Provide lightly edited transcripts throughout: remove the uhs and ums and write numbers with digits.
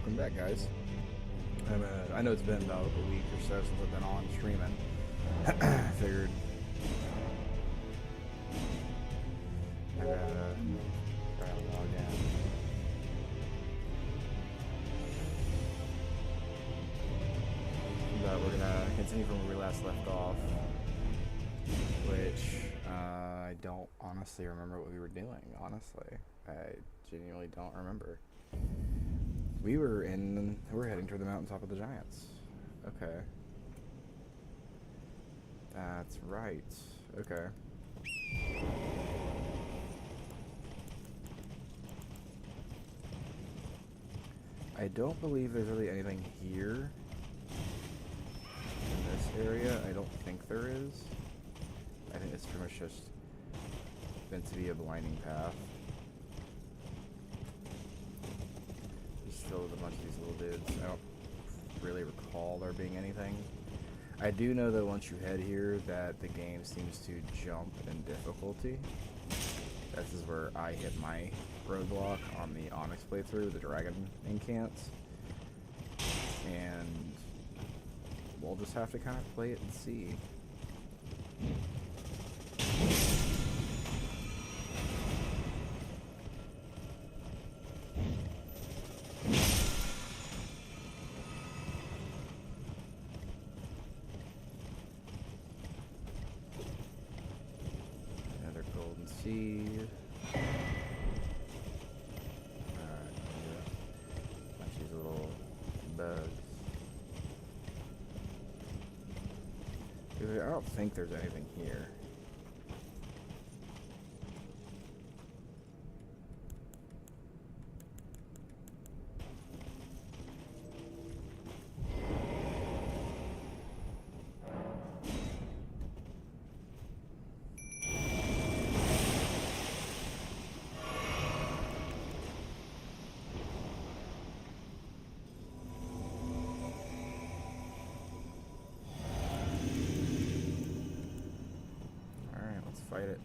welcome back, guys. I know it's been about a week or so since I've been on streaming. Figured I gotta try to log in. But we're gonna continue from where we last left off, which I don't honestly remember what we were doing. Honestly, I genuinely don't remember. We're heading toward the mountaintop of the giants. Okay. That's right. Okay. I don't believe there's really anything here in this area. I don't think there is. I think it's pretty much just meant to be a blinding path. Just filled with a bunch of these little dudes. I don't really recall there being anything. I do know that once you head here that the game seems to jump in difficulty. This is where I hit my roadblock on the Onyx playthrough, the Dragon Incants. And we'll just have to kind of play it and see. Another golden seed. Alright, bunch of these little bugs. I don't think there's anything here. Fight it.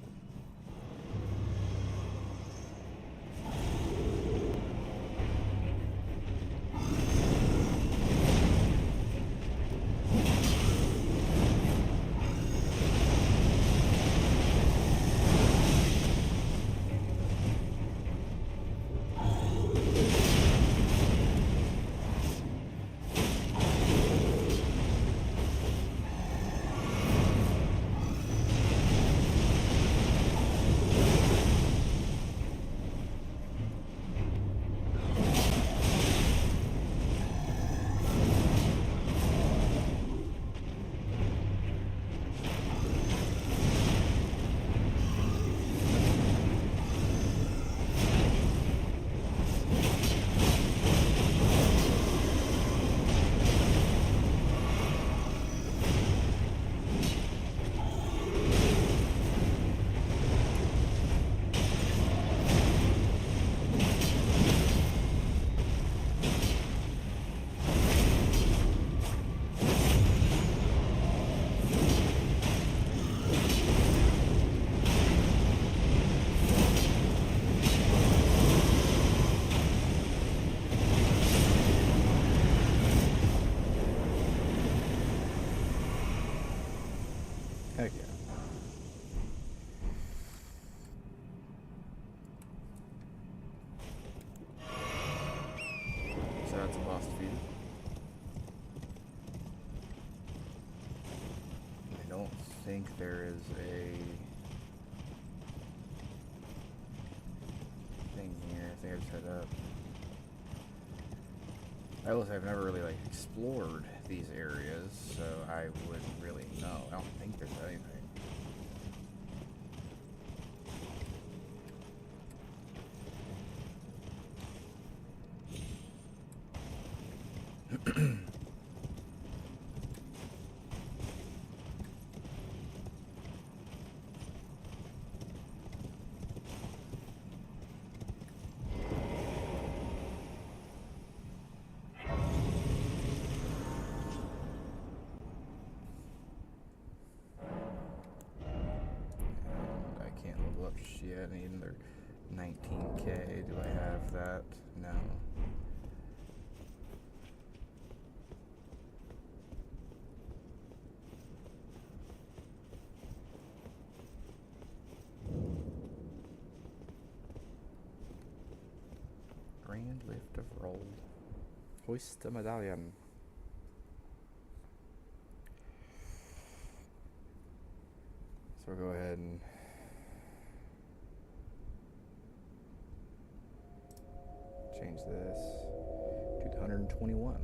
Heck yeah. So that's a boss defeated. I don't think there is a thing here. I think I just head up. I've never really explored these areas, so I wouldn't really know. I don't think there's anything. Up yet. I need another 19k. Do I have that? No. Lift of roll. Hoist the medallion. So we'll go ahead and change this to 121.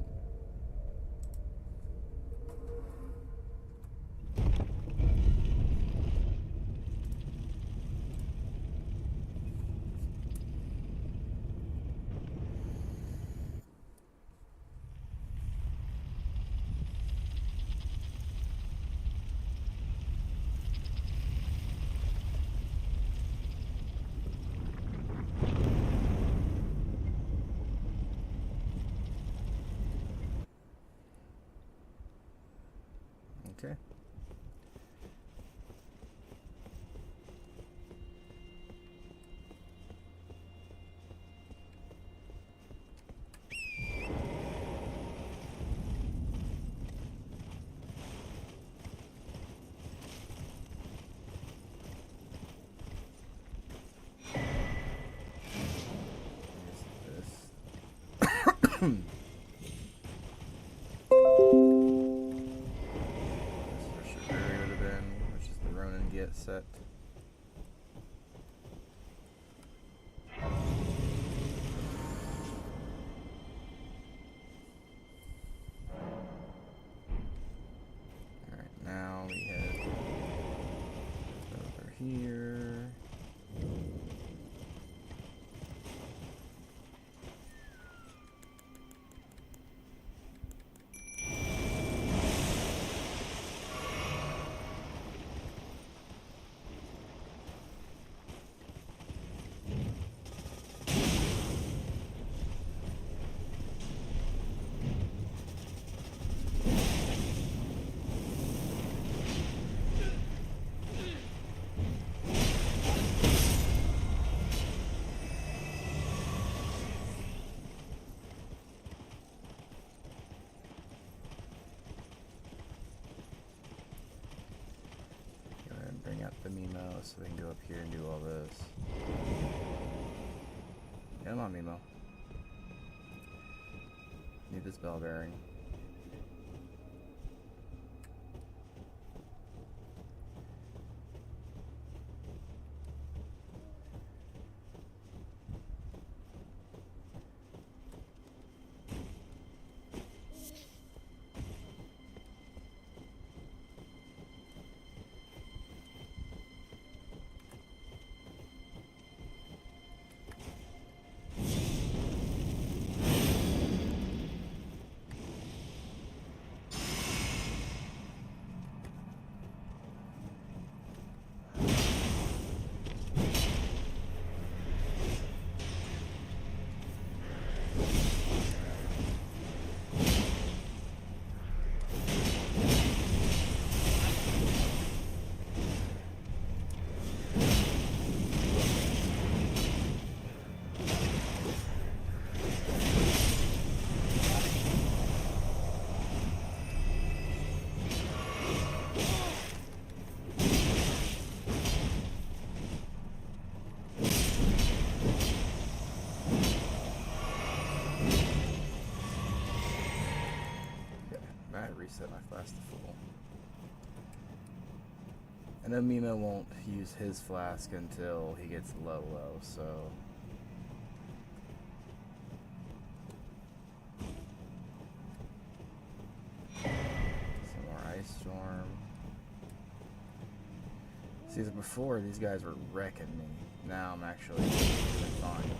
Okay. Set. Alright, now we head over here. The Mimo so they can go up here and do all this. Come on, Mimo. Need this bell bearing. Reset my flask to full. And then Mimo won't use his flask until he gets low, so... Some more Ice Storm. See, before these guys were wrecking me. Now I'm actually doing fine.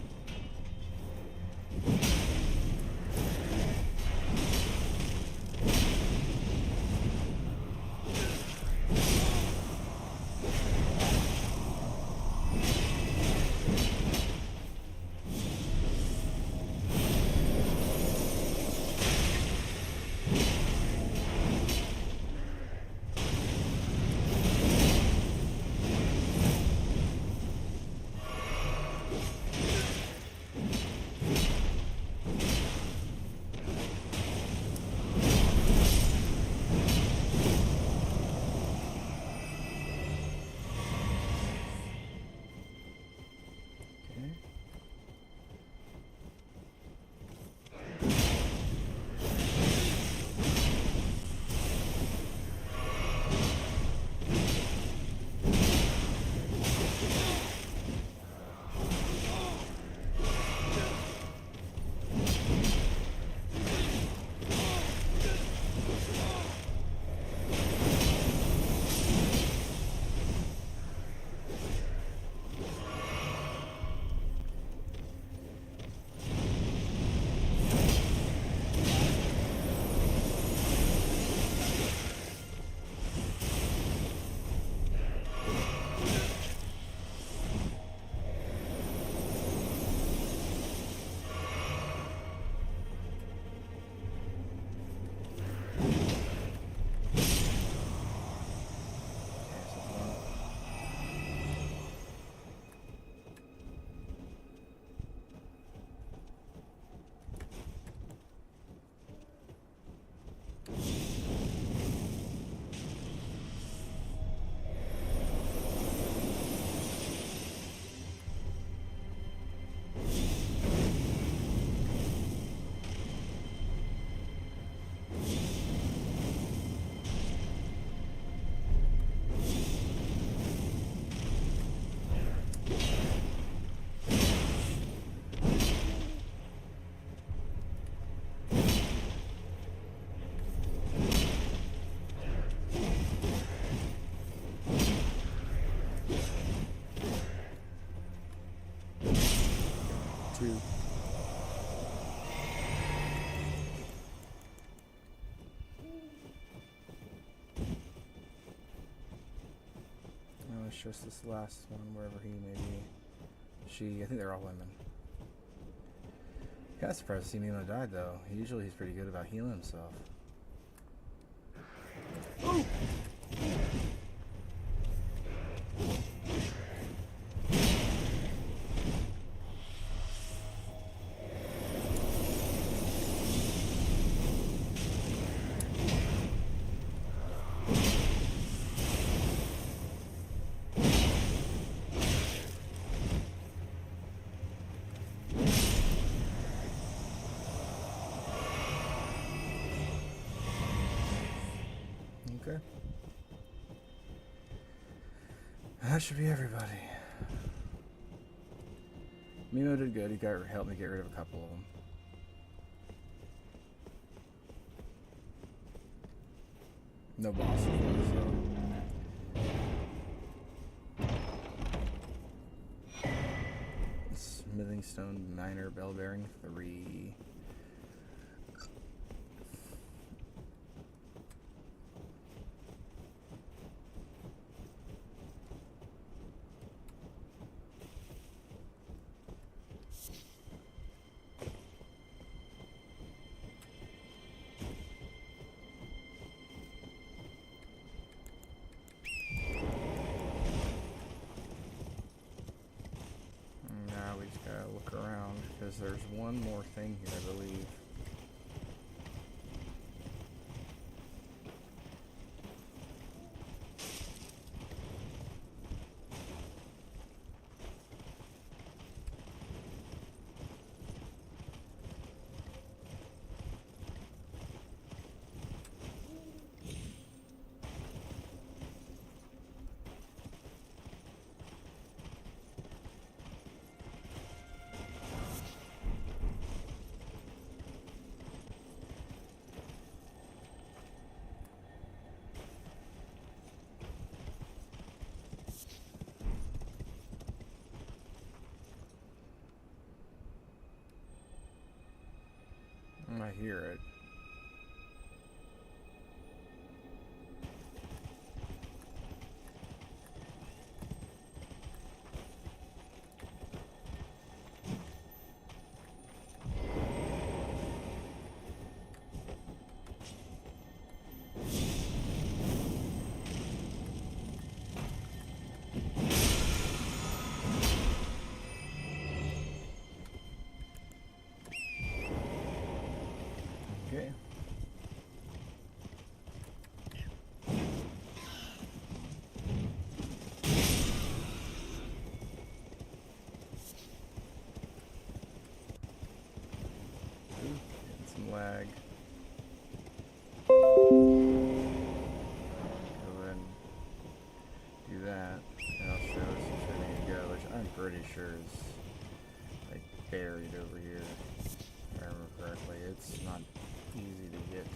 too. Oh, it's just this last one, wherever he may be. She, I think they're all women. Kinda surprised to see Mimo died though. Usually he's pretty good about healing himself. Oh! Okay. That should be everybody. Mimo did good. He helped me get rid of a couple of them. No bosses though, so. Smithing stone, miner, bell bearing, 3. Now we just gotta look around because there's one more thing here, I believe. I hear it. Okay. Getting some lag. Go ahead and do that, and I'll show us where we need to go, which I'm pretty sure is like buried over here. If I remember correctly, it's not easy to get to.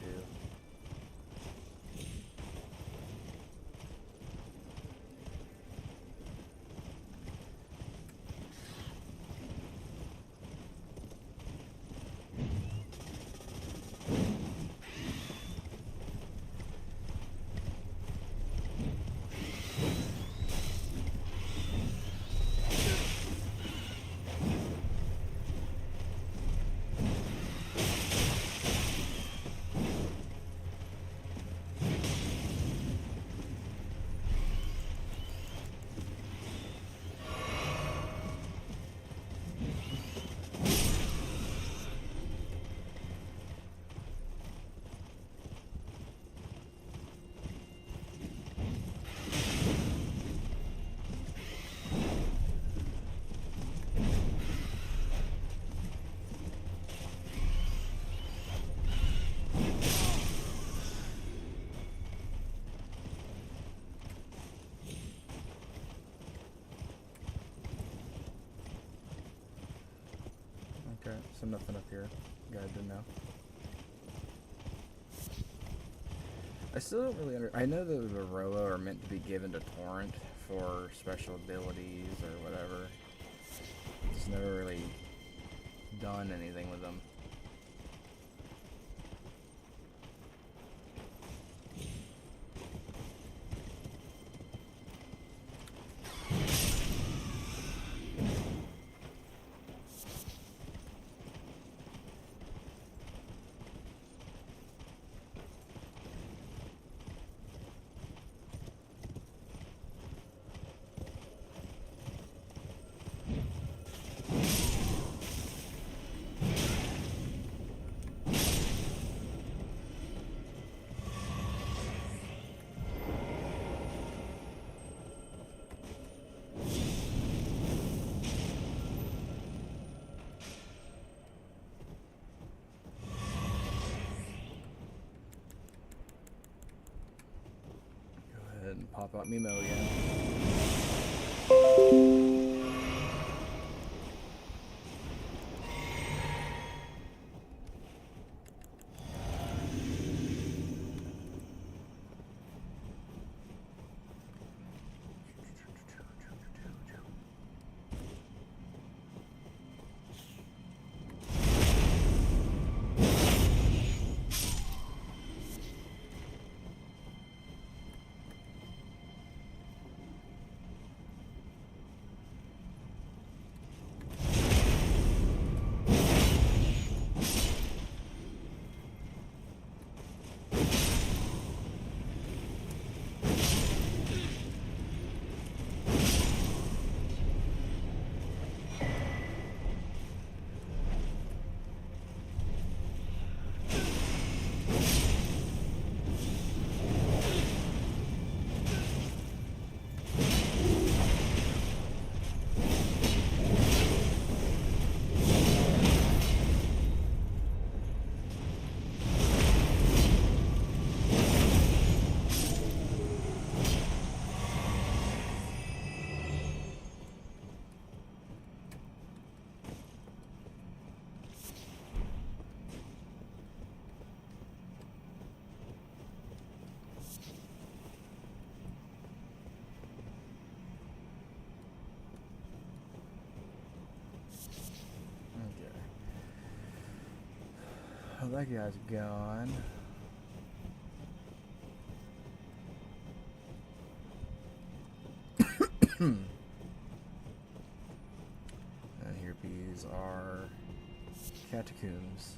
Okay, so nothing up here. Guy didn't know. I still don't really I know that the Varroa are meant to be given to Torrent for special abilities or whatever. Just never really done anything with them. And pop out Mimo again. Oh, that guy's gone. And here these are catacombs.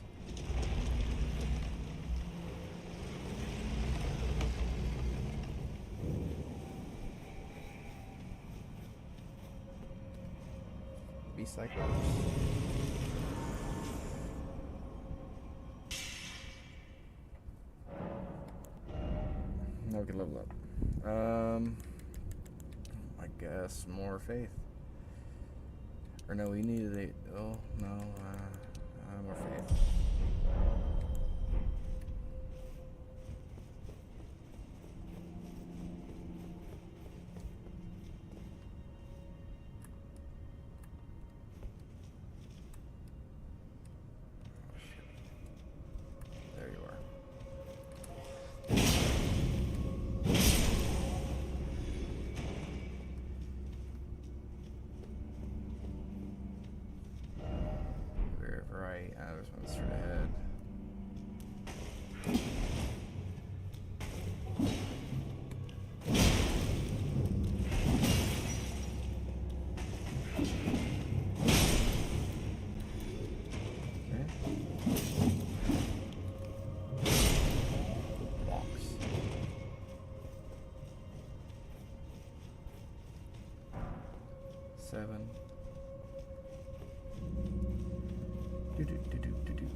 Be cycles. Now we can level up. I guess more faith. Or no, we needed a. Oh no, more faith. There you are. Right, I just went straight ahead. Seven. Do do do do do do.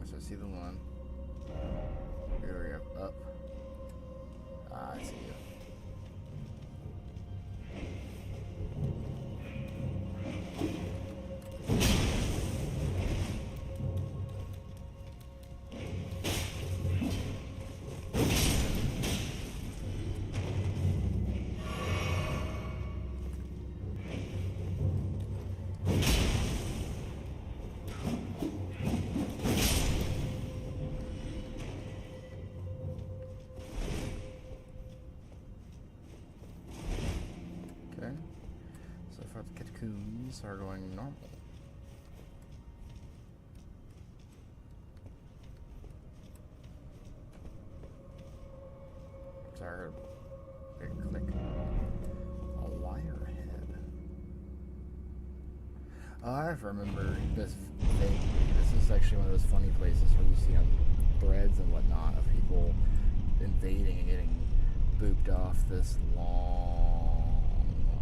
So I see the one. Here we go. Up. Ah, I see you. these are going normal. Sorry, big click. A wire head. Oh, I remember this thing. This is actually one of those funny places where you see on threads and whatnot of people invading and getting booped off this long one.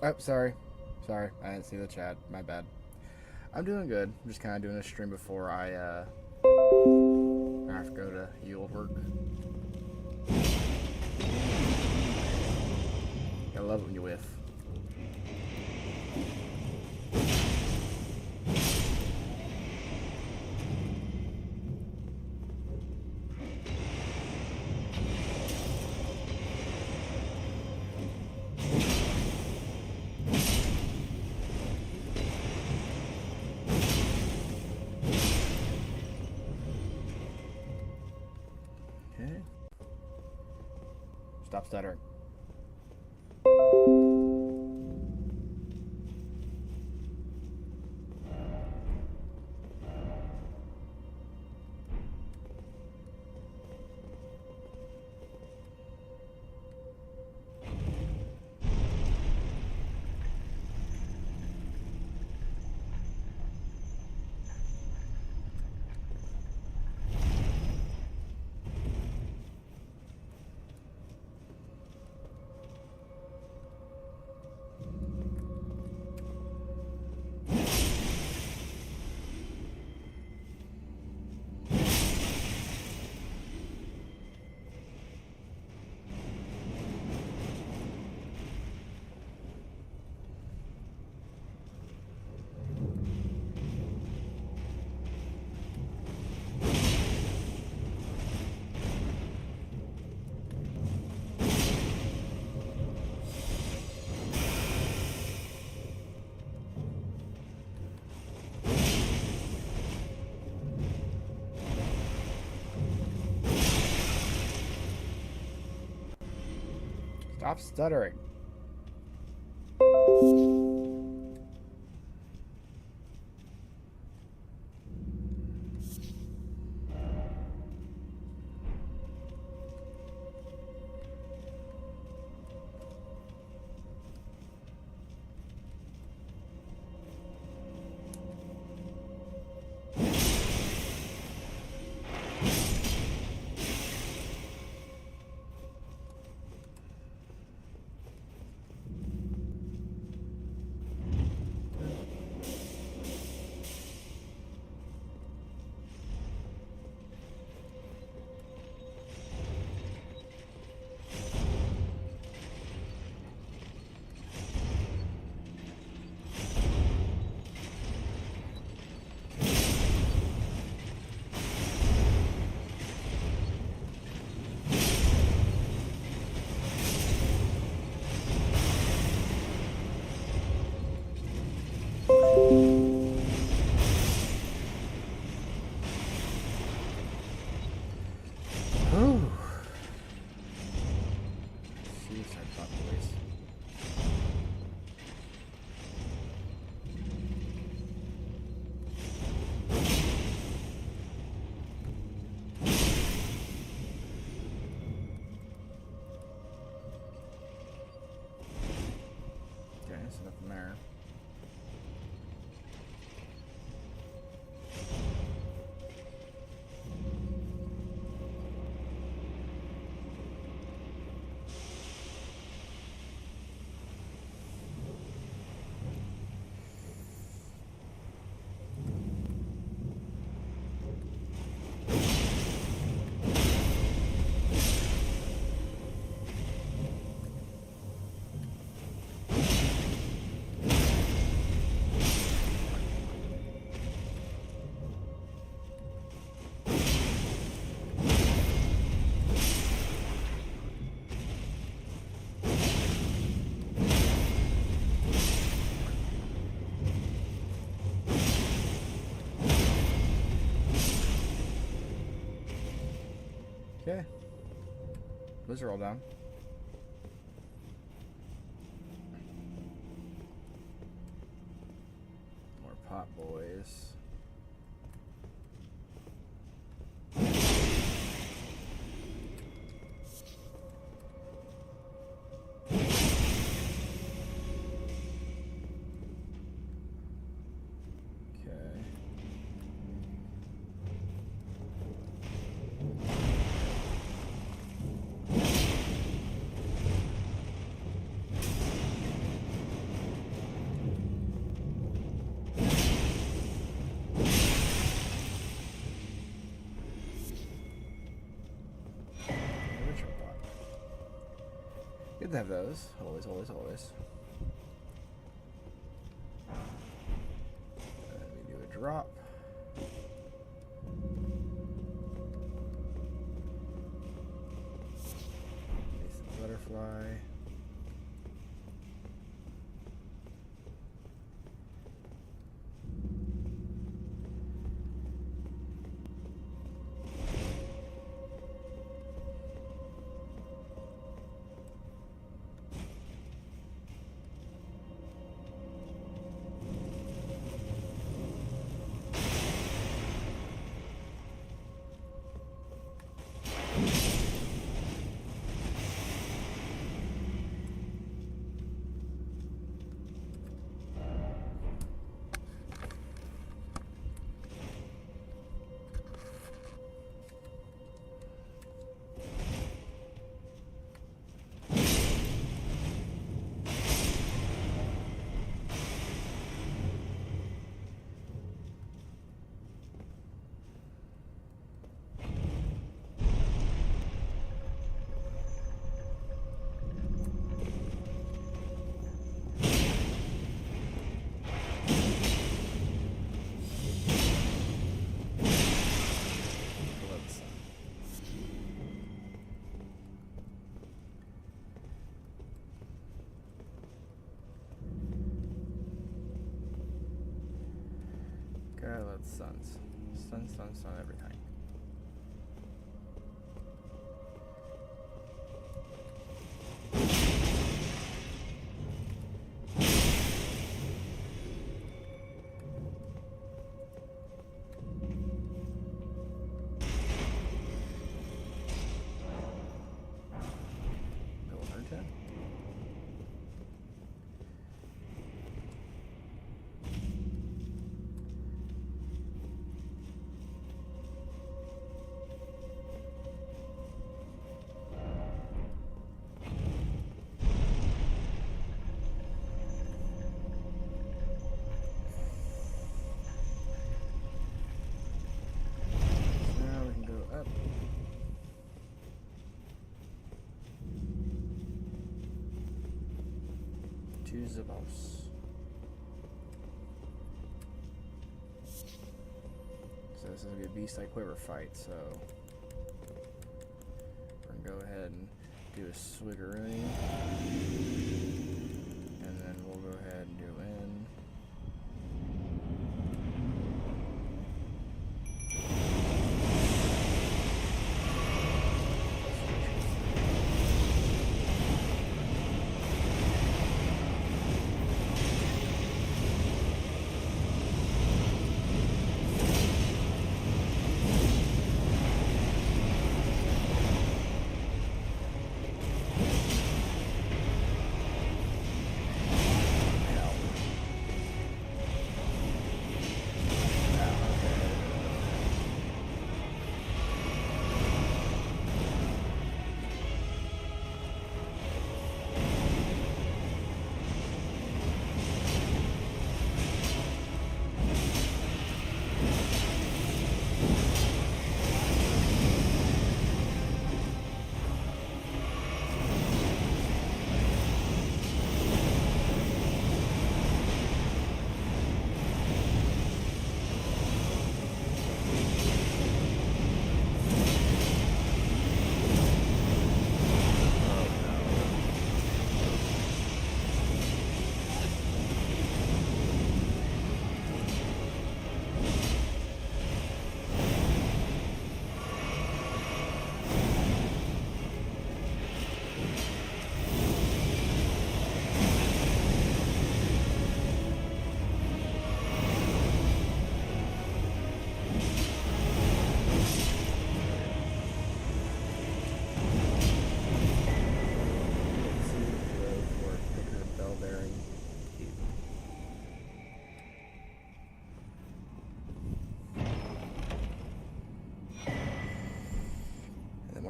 Oh, sorry. Sorry, I didn't see the chat. My bad. I'm doing good. I'm just kind of doing a stream before I have to go to yield work. I love it when you whiff. Okay. Stop stuttering. Stop stuttering. Okay. Those are all down. More pot boys. Good to have those. Always, always, always. Let me do a drop. Basic butterfly. Let's suns. Sun, everything. Go 110. Choose a boss. So this is gonna be a beast like quiver fight, so we're gonna go ahead and do a swiggeroony. And then we'll go ahead and do in.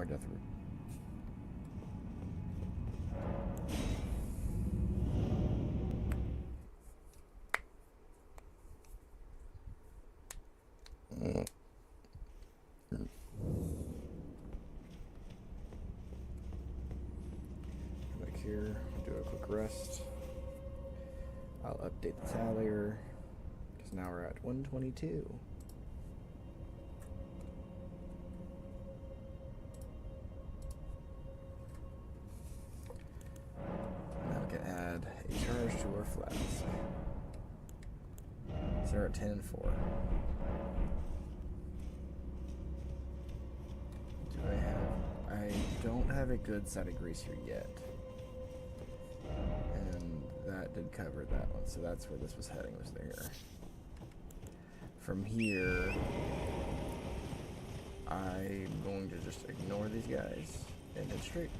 more death root. Back here, do a quick rest. I'll update the tallier, because now we're at 122. Now we can add a charge to our flask. So we're at 10 and 4. I don't have a good side of grease here yet. And that did cover that one, so that's where this was heading, was there. From here, I'm going to just ignore these guys and head straight.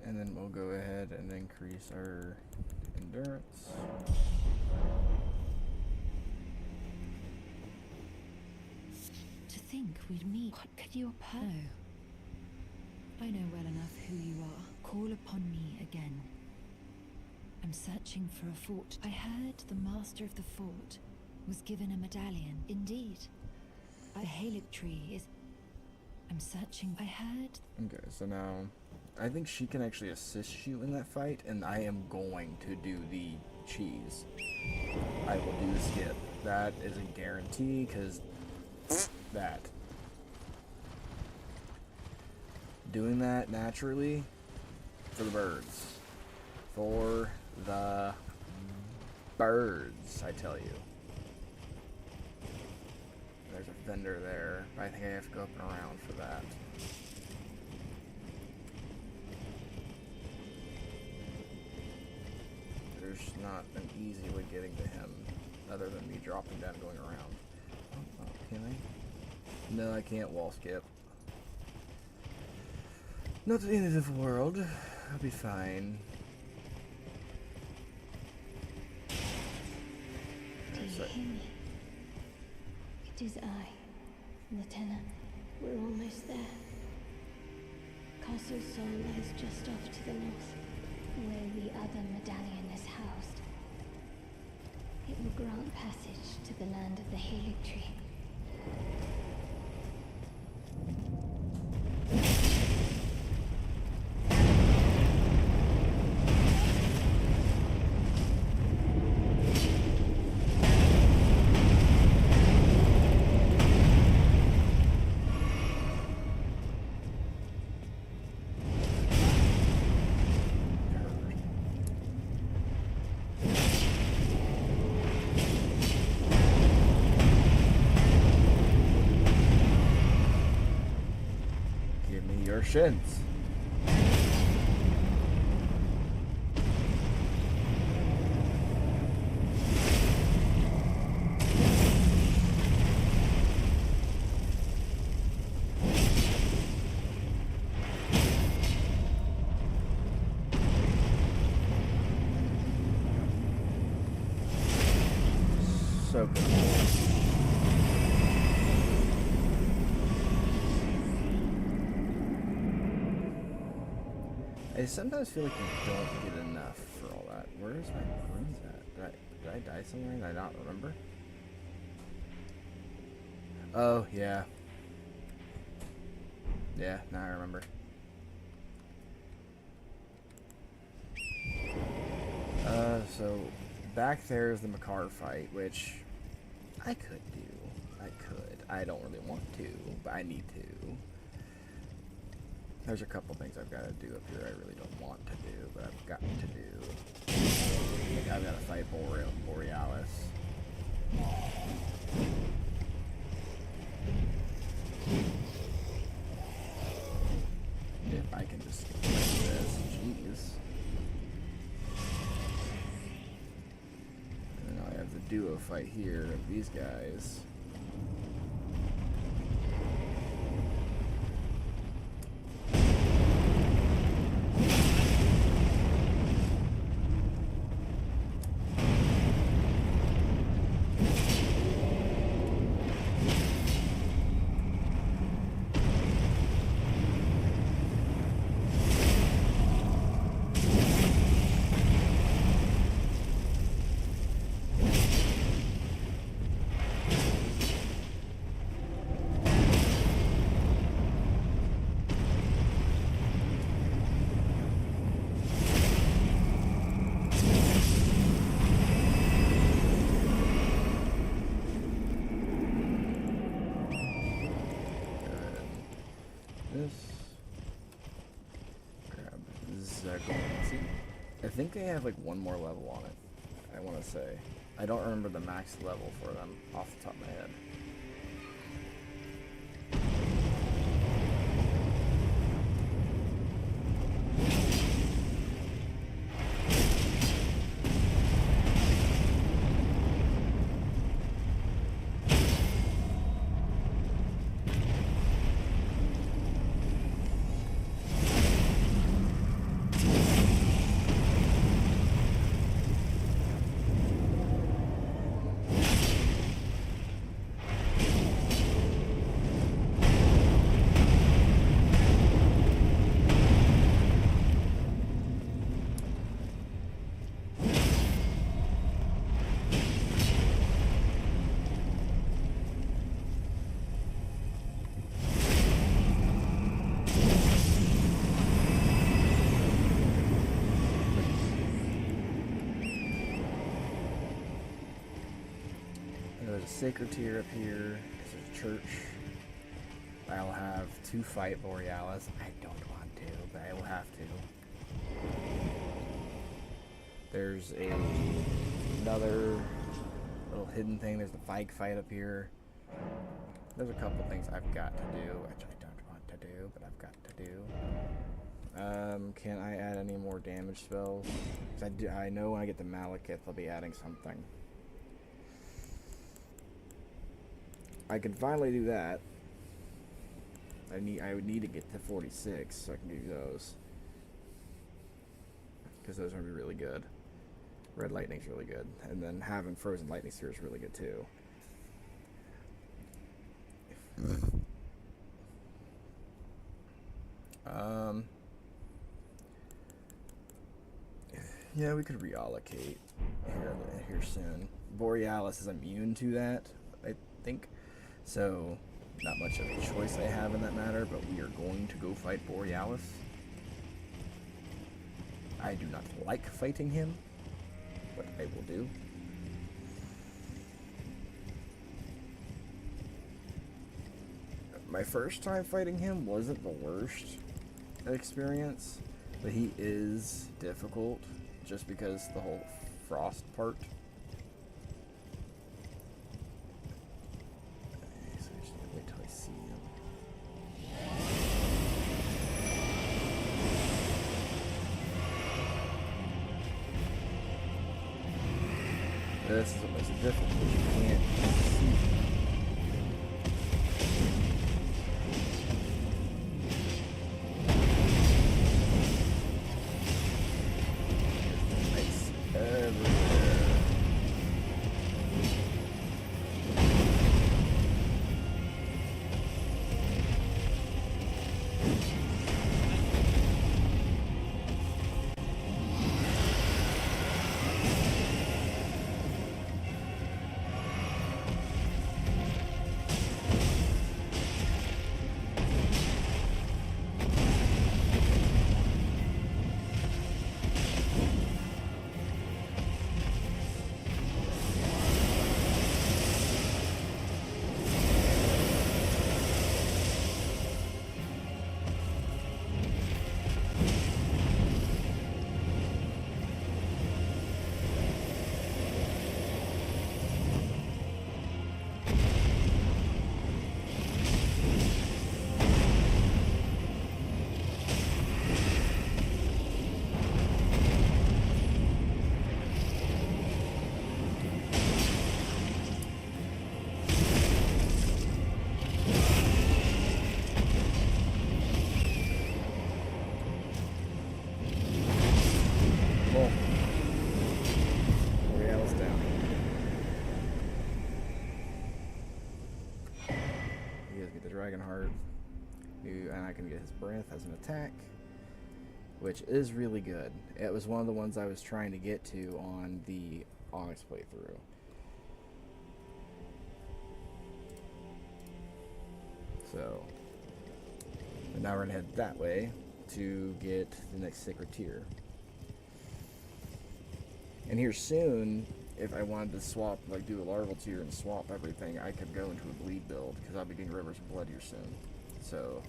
And then we'll go ahead and increase our endurance. To think we'd meet. What could you oppose? No. I know well enough who you are. Call upon me again. I'm searching for a fort. I heard the master of the fort was given a medallion. Indeed. A Halic tree is... I'm searching. I heard... Okay, so now I think she can actually assist you in that fight, and I am going to do the cheese. I will do the skip. That is a guarantee, because that. Doing that naturally for the birds. For the birds, I tell you. There's a vendor there. I think I have to go up and around for that. There's not an easy way getting to him other than me dropping down and going around. Oh, can I? No, I can't wall skip. Not the end of the world. I'll be fine. Do you hear me? It is I, Lieutenant. We're almost there. Castle Sol lies just off to the north, where the other medallion is housed. It will grant passage to the land of the Healing Tree. Your shins. So good. I sometimes feel like you don't get enough for all that. Where's my runes at? Did I die somewhere and I not remember? Oh, yeah. Yeah, now I remember. So back there is the Makar fight, which I could do. I could. I don't really want to, but I need to. There's a couple things I've got to do up here I really don't want to do, but I've got to do. Like I've got to fight Borealis. If I can just get this, jeez. And then I have the duo fight here of these guys. I think they have like one more level on it, I want to say. I don't remember the max level for them off the top of my head. There's a sacred tier up here. There's a church. I'll have to fight Borealis. I don't want to, but I will have to. There's another little hidden thing. There's the Fike fight up here. There's a couple things I've got to do, which I don't want to do, but I've got to do. Can I add any more damage spells? 'Cause I know when I get the Malekith, I'll be adding something. I could finally do that. I would need to get to 46 so I can do those. Because those are going to be really good. Red Lightning's really good. And then having Frozen Lightning Sphere is really good too. Um, yeah, we could reallocate here soon. Borealis is immune to that, I think. So, not much of a choice I have in that matter, but we are going to go fight Borealis. I do not like fighting him, but I will do. My first time fighting him wasn't the worst experience, but he is difficult just because the whole frost part. So I just need to wait till I see him. This is what makes it difficult. You can't see him. Ice everywhere. Well, Borealis down. He gives me the Dragon Heart, and I can get his breath as an attack, which is really good. It was one of the ones I was trying to get to on the Onyx playthrough. So, but now we're gonna head that way to get the next Sacred Tier. And here soon, if I wanted to swap, like do a larval tier and swap everything, I could go into a bleed build, because I'll be getting Rivers of Blood here soon. So,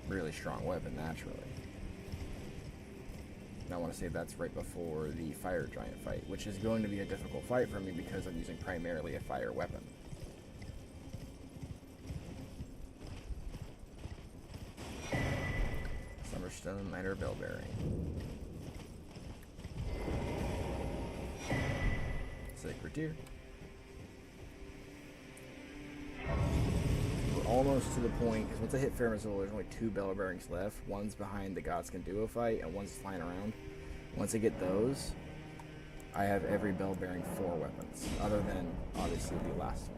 really strong weapon, naturally. And I want to say that's right before the Fire Giant fight, which is going to be a difficult fight for me because I'm using primarily a fire weapon. Summerstone, Minor Bellbearing. Sacred Tier. We're almost to the point, because once I hit Fairmazul, there's only 2 Bell Bearings left. One's behind the Godskin Duo fight, and one's flying around. Once I get those, I have every Bell Bearing 4 weapons, other than, obviously, the last one.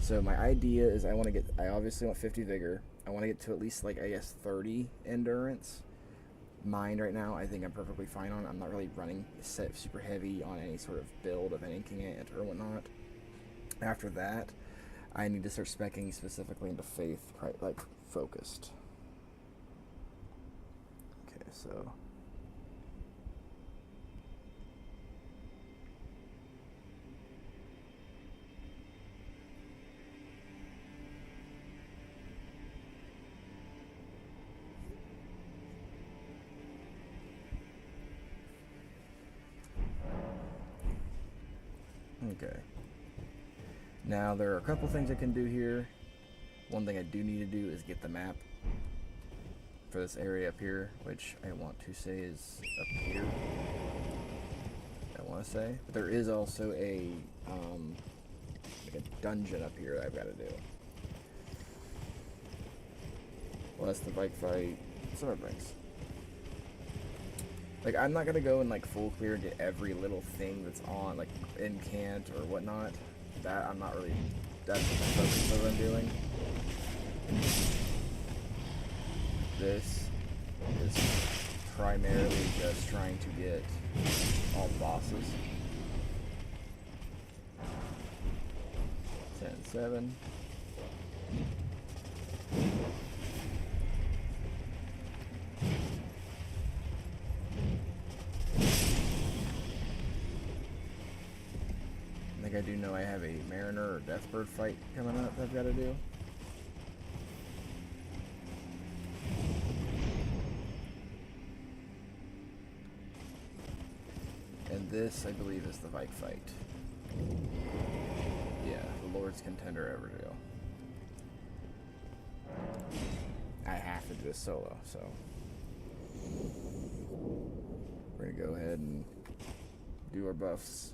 So my idea is I obviously want 50 Vigor. I want to get to at least, like, I guess 30 Endurance. Mind right now, I think I'm perfectly fine on. I'm not really running set super heavy on any sort of build of an Inking Ant or whatnot. After that, I need to start speccing specifically into Faith, like, focused. Okay, so... Okay. Now, there are a couple things I can do here. One thing I do need to do is get the map for this area up here, which I want to say is up here. I want to say. But there is also a, like a dungeon up here that I've got to do. Well, that's the bike fight. Summer Brings. Like, I'm not gonna go and like full clear and get every little thing that's on, like in Cant or whatnot. That I'm not really. That's what the focus of I'm doing. This is primarily just trying to get all the bosses. 10-7. I think I do know I have a Mariner or Deathbird fight coming up that I've got to do. And this, I believe, is the Vike fight. Yeah, the Lord's Contender Everdale. I have to do this solo, so we're gonna go ahead and do our buffs.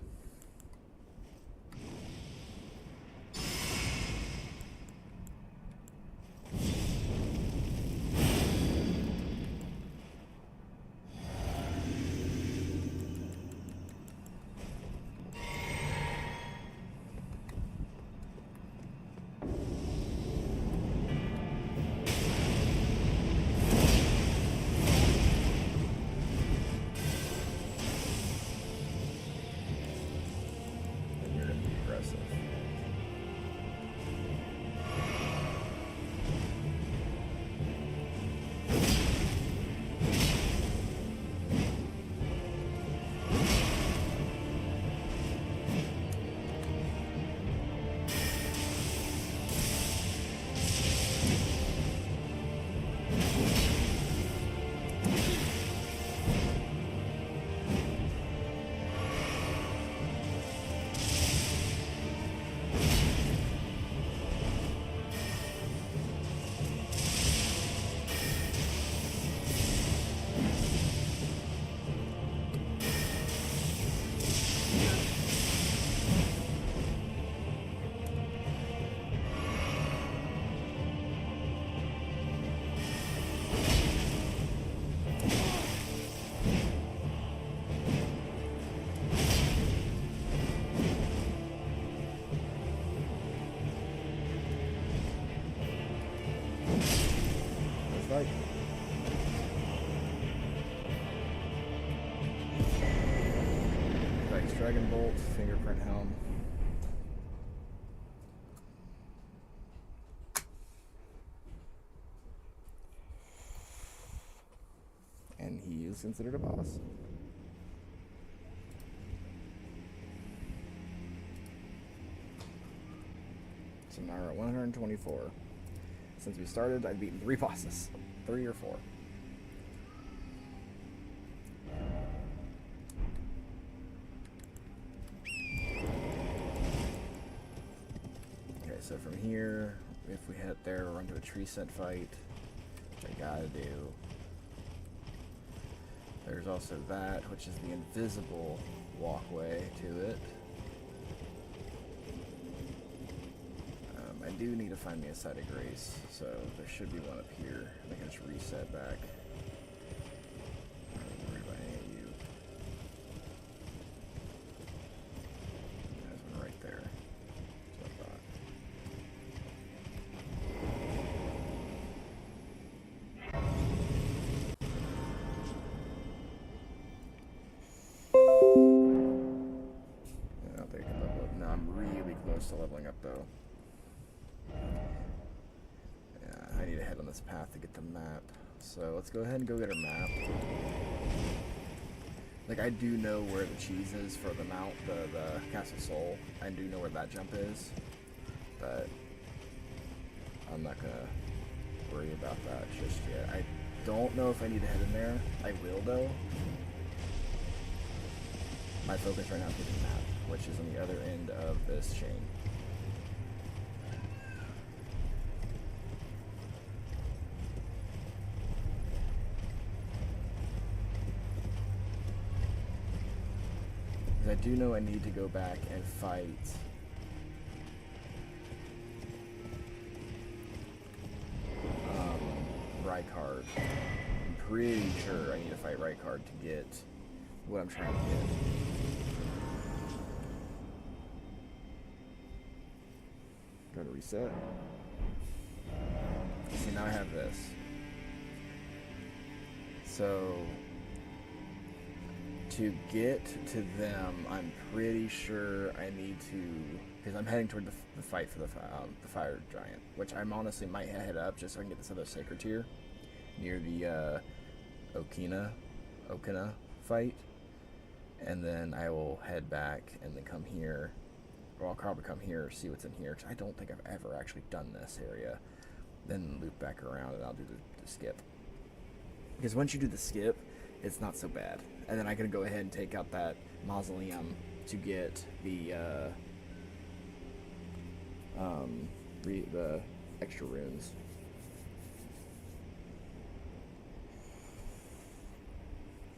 Right. Thanks, Dragon Bolt, Fingerprint Helm. And he is considered a boss. So now we're at 124. Since we started, I've beaten 3 bosses. 3 or 4. Okay, so from here, if we head there, we'll run to a tree set fight, which I gotta do. There's also that, which is the invisible walkway to it. I do need to find me a site of grace, so there should be one up here. I can just reset back. I'm not worried about any of you. There's one right there. That's what I thought. I don't think I can level up. No, I'm really close to leveling up though. I need to head on this path to get the map. So let's go ahead and go get our map. Like, I do know where the cheese is for the mount, the Castle Soul. I do know where that jump is. But I'm not gonna worry about that just yet. I don't know if I need to head in there. I will though. My focus right now is getting the map, which is on the other end of this chain. I do know I need to go back and fight Rykard and pretty sure I need to fight Rykard to get what I'm trying to get. Go to reset. See, now I have this. So, to get to them, I'm pretty sure I need to, because I'm heading toward the fight for the fire giant, which I'm honestly might head up just so I can get this other sacred tier near the Okina fight, and then I will head back and then come here. Or I'll probably come here, see what's in here, because I don't think I've ever actually done this area. Then loop back around and I'll do the skip. Because once you do the skip, it's not so bad. And then I can go ahead and take out that mausoleum to get the extra runes.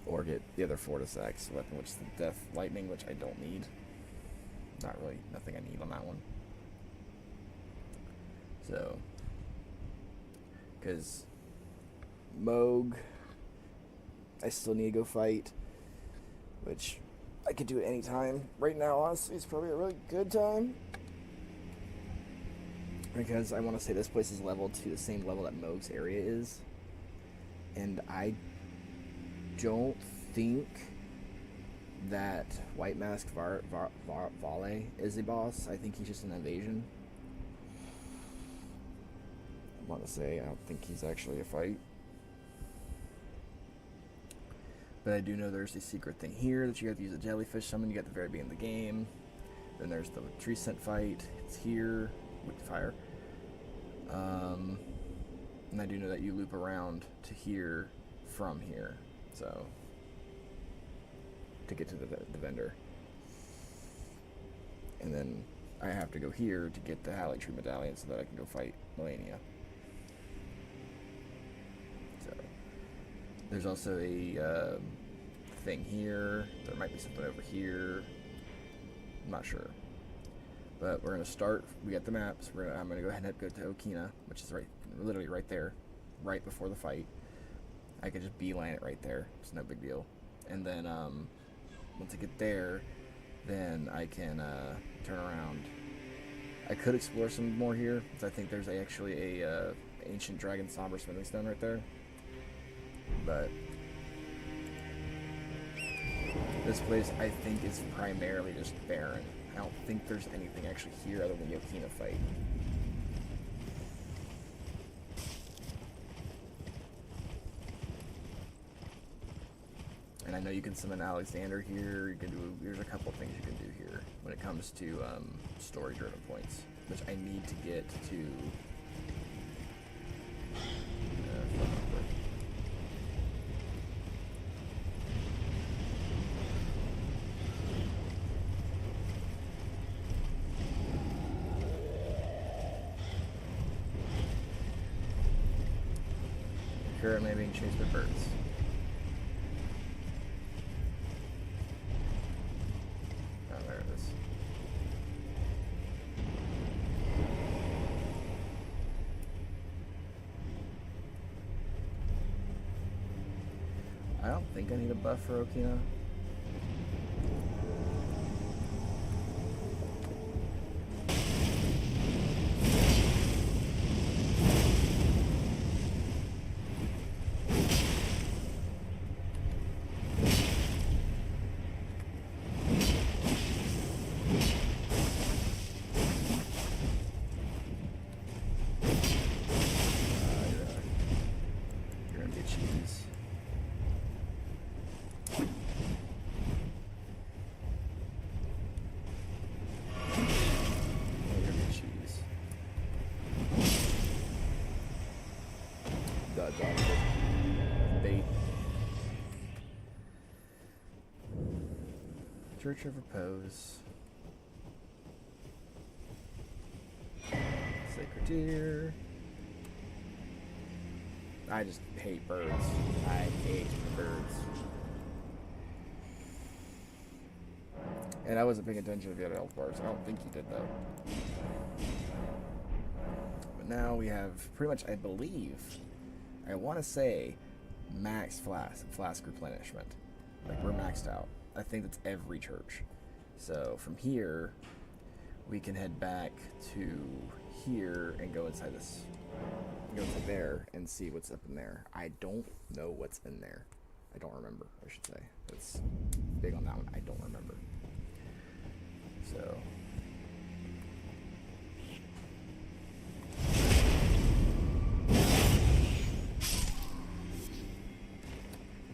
Or get the other Fortis weapon, which is the Death Lightning, which I don't need. Not really, nothing I need on that one. So, because Moog, I still need to go fight, which I could do at any time. Right now, honestly, it's probably a really good time. Because I want to say this place is leveled to the same level that Moog's area is. And I don't think that White Mask Vale is the boss. I think he's just an invasion. I want to say I don't think he's actually a fight. But I do know there's a secret thing here that you have to use a jellyfish summon. You get at the very beginning of the game. Then there's the tree scent fight. It's here with the fire. And I do know that you loop around to here from here. So, to get to the vendor. And then I have to go here to get the Halley Tree Medallion so that I can go fight Melania. So, there's also a thing here. There might be something over here. I'm not sure. But we're going to start. We got the maps. I'm going to go ahead and go to Okina, which is literally right there, right before the fight. I could just beeline it right there. It's no big deal. And then once I get there, then I can turn around. I could explore some more here, because I think there's actually a ancient dragon somber smithing stone right there. But this place, I think, is primarily just barren. I don't think there's anything actually here other than the Okina fight. And I know you can summon Alexander here. You can do. There's a couple things you can do here when it comes to story-driven points, which I need to get to. Currently being chased by birds. Oh, there it is. I don't think I need a buff for Okina. Bait. Church of Repose. Sacred Deer. I just hate birds. I hate birds. And I wasn't paying attention to the other health bars. I don't think you did, though. But now we have pretty much, I believe, I want to say, max flask replenishment. Like, we're maxed out. I think that's every church. So from here, we can head back to here and go inside this, go inside there and see what's up in there. I don't know what's in there. I don't remember, I should say. That's big on that one. I don't remember. So.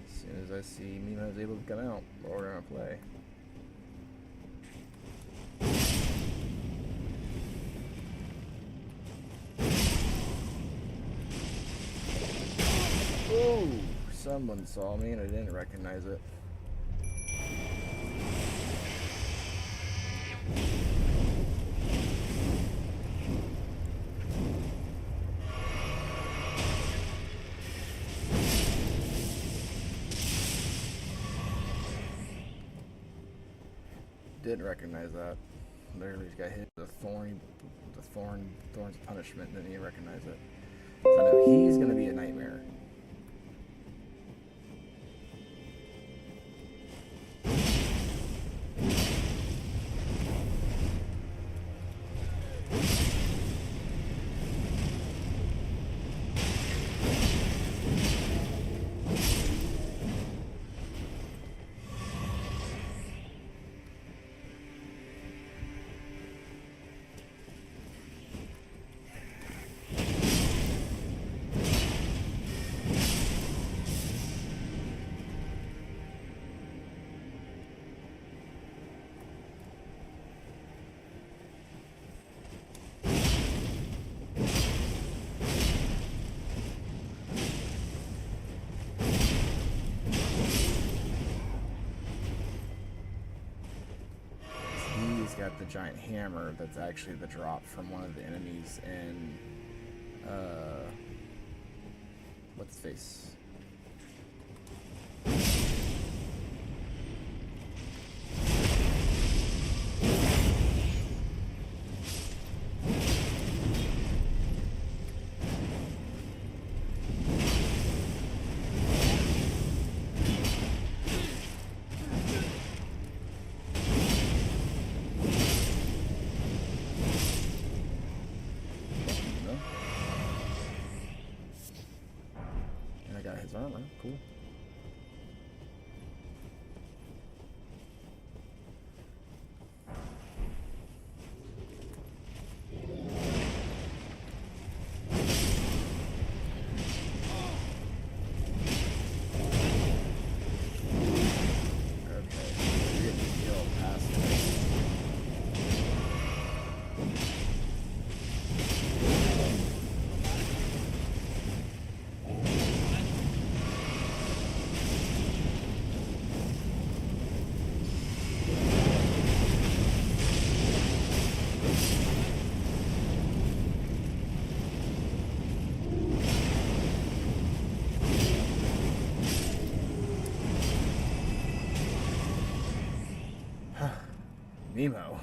As soon as I see Mima is able to come out, we're gonna play. Oh, someone saw me and I didn't recognize it. Didn't recognize that. Literally just got hit with a thorns of punishment, didn't even recognize it. So I know he's gonna be a nightmare. Got the giant hammer that's actually the drop from one of the enemies in what's his face? His armor, cool. Nemo.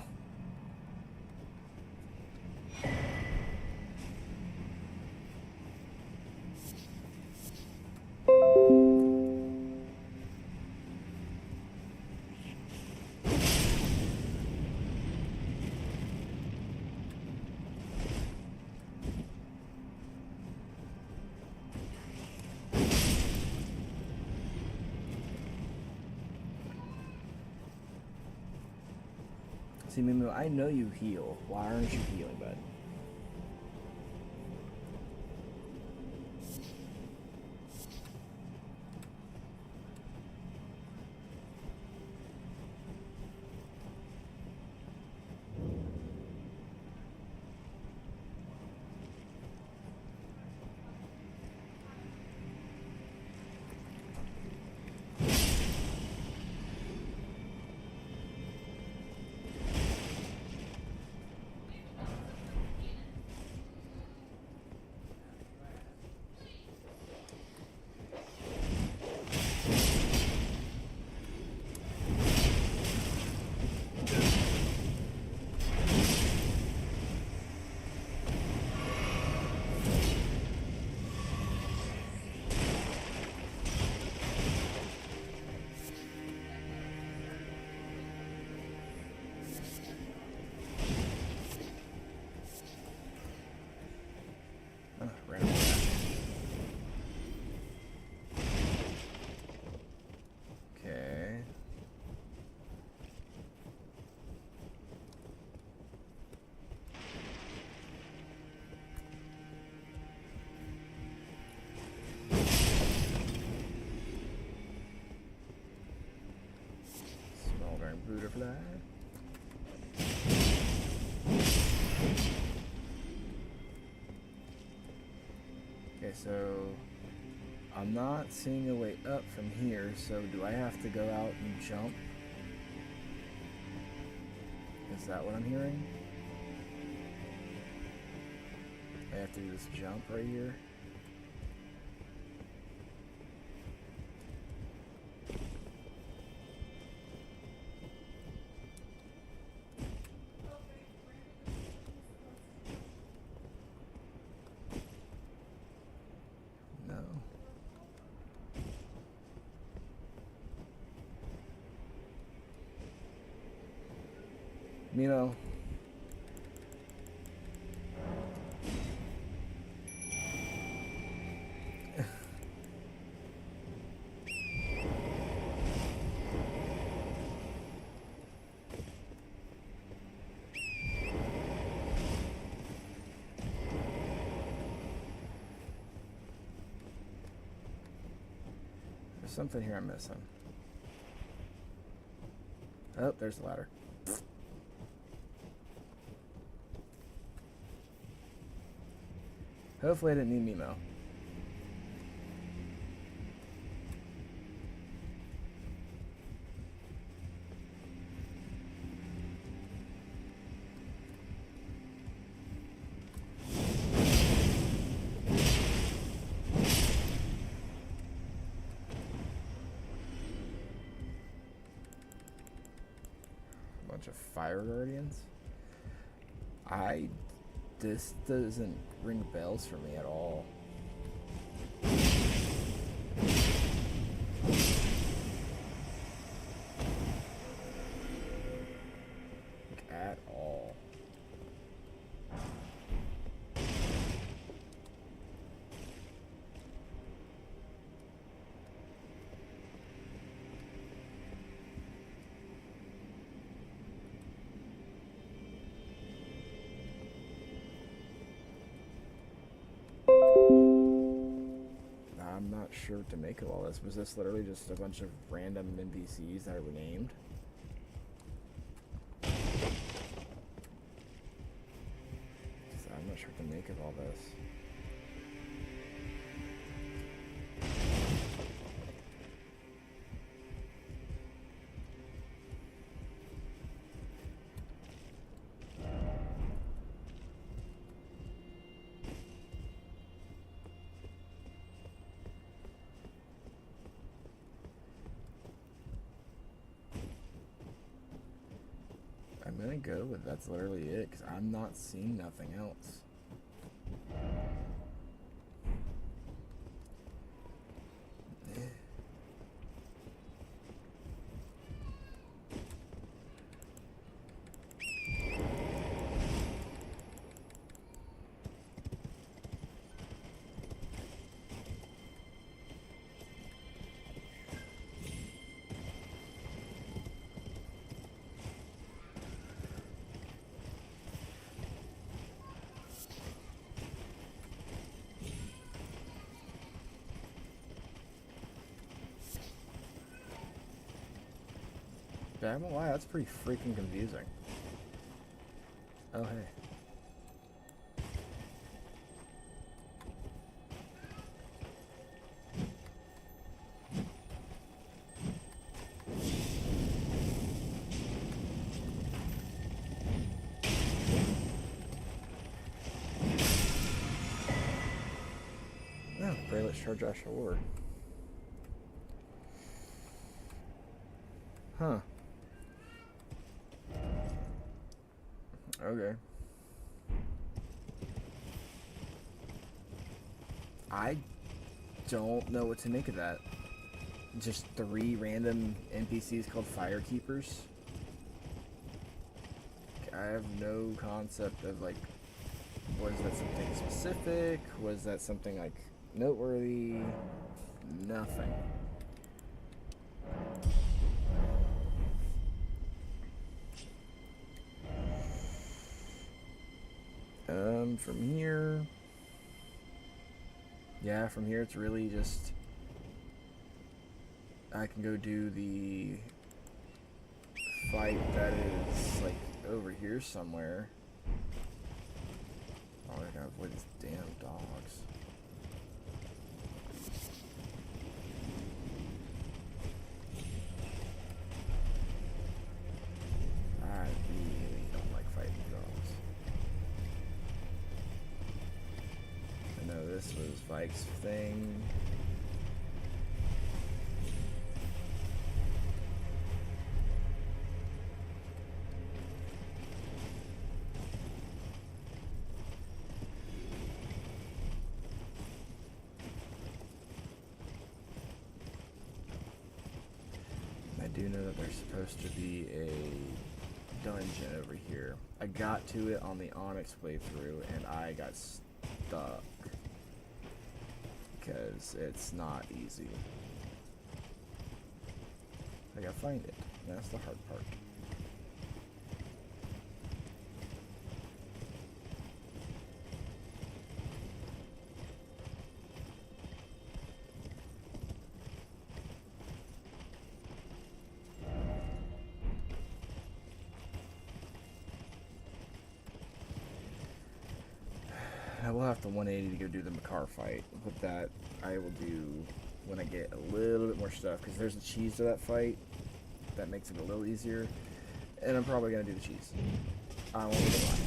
See, Mimu, I know you heal. Why aren't you healing, bud? Rooter flag. Okay, so I'm not seeing a way up from here, so do I have to go out and jump? Is that what I'm hearing? I have to do this jump right here. No. Mimo. There's something here I'm missing. Oh, there's the ladder. Hopefully I didn't need Mimo. Bunch of fire guardians. This doesn't ring bells for me at all. Like, at all. I'm not sure what to make of all this. Was this literally just a bunch of random NPCs that were named? I'm not sure what to make of all this. I'm gonna go with that's literally it, because I'm not seeing nothing else. Yeah, I won't lie, that's pretty freaking confusing. Oh, hey. No, Braylett Shard Josh Award. Huh. Okay. I don't know what to make of that. Just 3 random NPCs called Firekeepers. I have no concept of, like, was that something specific? Was that something, like, noteworthy? Nothing. From here... Yeah, from here it's really just... I can go do the fight that is like over here somewhere. Oh, I gotta avoid these damn dogs. I really don't like fighting dogs. I know this was Vike's thing. I do know that there's supposed to be a dungeon over here. I got to it on the Onyx playthrough and I got stuck because it's not easy. I gotta find it. That's the hard part. I will have to 180 to go do the Makar fight. With that, I will do when I get a little bit more stuff, because there's a cheese to that fight that makes it a little easier, and I'm probably going to do the cheese. I won't lie,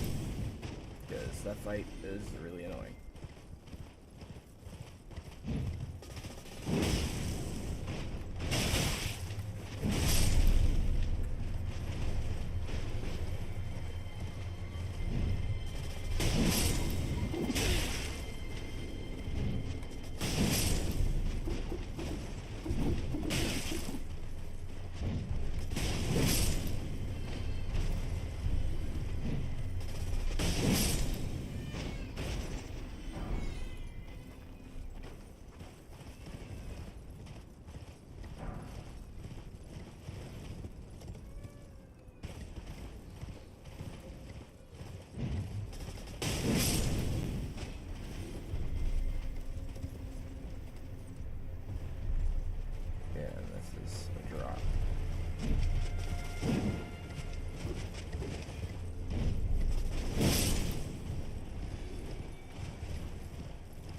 because that fight is really annoying.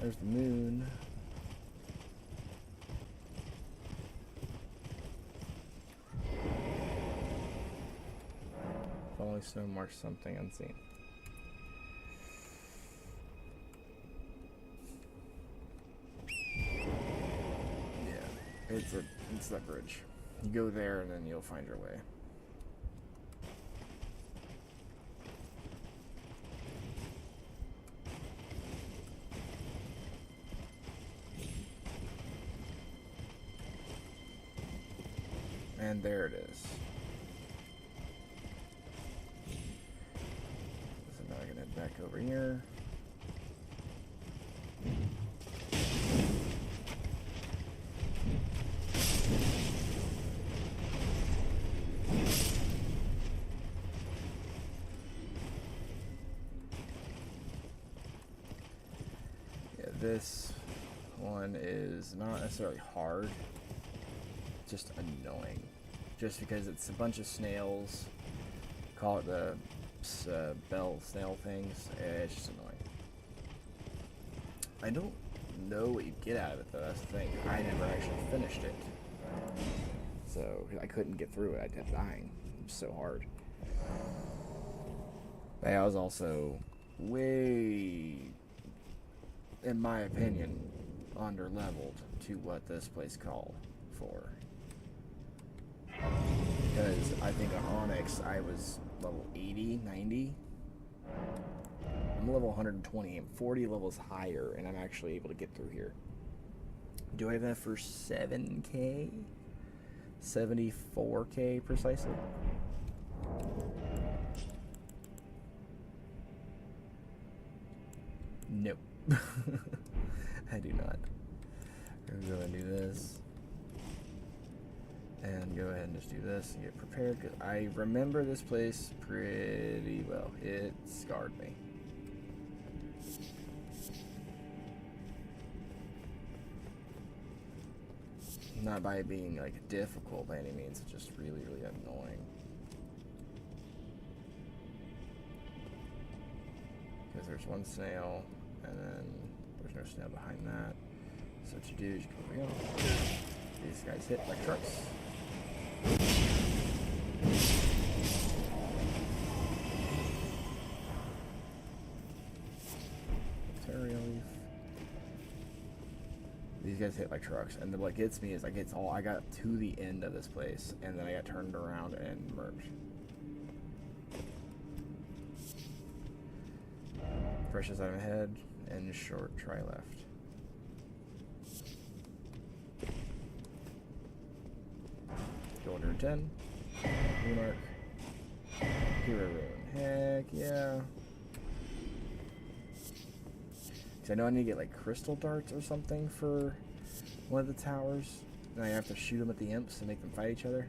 There's the moon. Falling snow marks something unseen. Yeah, it's that bridge. You go there and then you'll find your way. And there it is. So now I can head back over here. Yeah, this one is not necessarily hard, just annoying. Just because it's a bunch of snails, call it the bell snail things, it's just annoying. I don't know what you get out of it though, that's the thing. I never actually finished it. So I couldn't get through it, I kept dying. It was so hard. But I was also way, in my opinion, under-leveled to what this place called for. Because I think on Onyx I was level 80, 90. I'm level 120. I'm 40 levels higher, and I'm actually able to get through here. Do I have that for 7K? 74K precisely? Nope. I do not. I'm gonna go and do this. And go ahead and just do this and get prepared, because I remember this place pretty well. It scarred me. Not by being like difficult by any means, it's just really, really annoying. there's one snail, and then there's no snail behind that. So what you do is you come over here. These guys hit like trucks. Terraria leaf. These guys hit like trucks, and then what gets me is I got to the end of this place, and then I got turned around and merged. Precious item ahead, and short, try left. Gold rune 10. Blue mark. Hero rune. Heck yeah. Cause I know I need to get like crystal darts or something for one of the towers. And I have to shoot them at the imps and make them fight each other.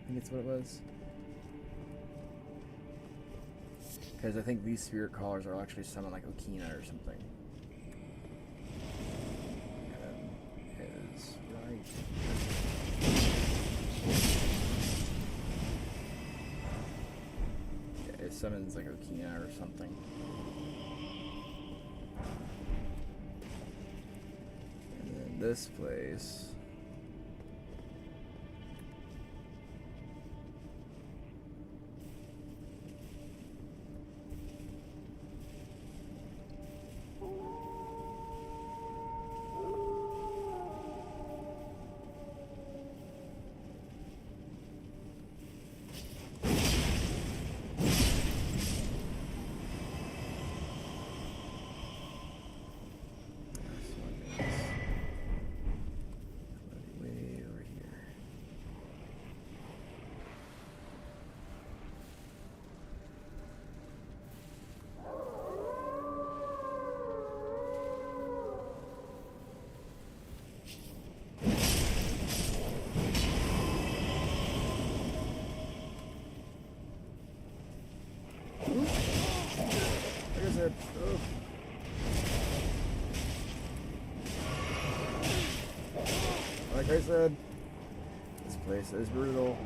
I think that's what it was. Because I think these spirit callers are actually summon like Okina or something. Is right. Yeah, it summons like Okina or something. And then this place. Like I said, this place is brutal.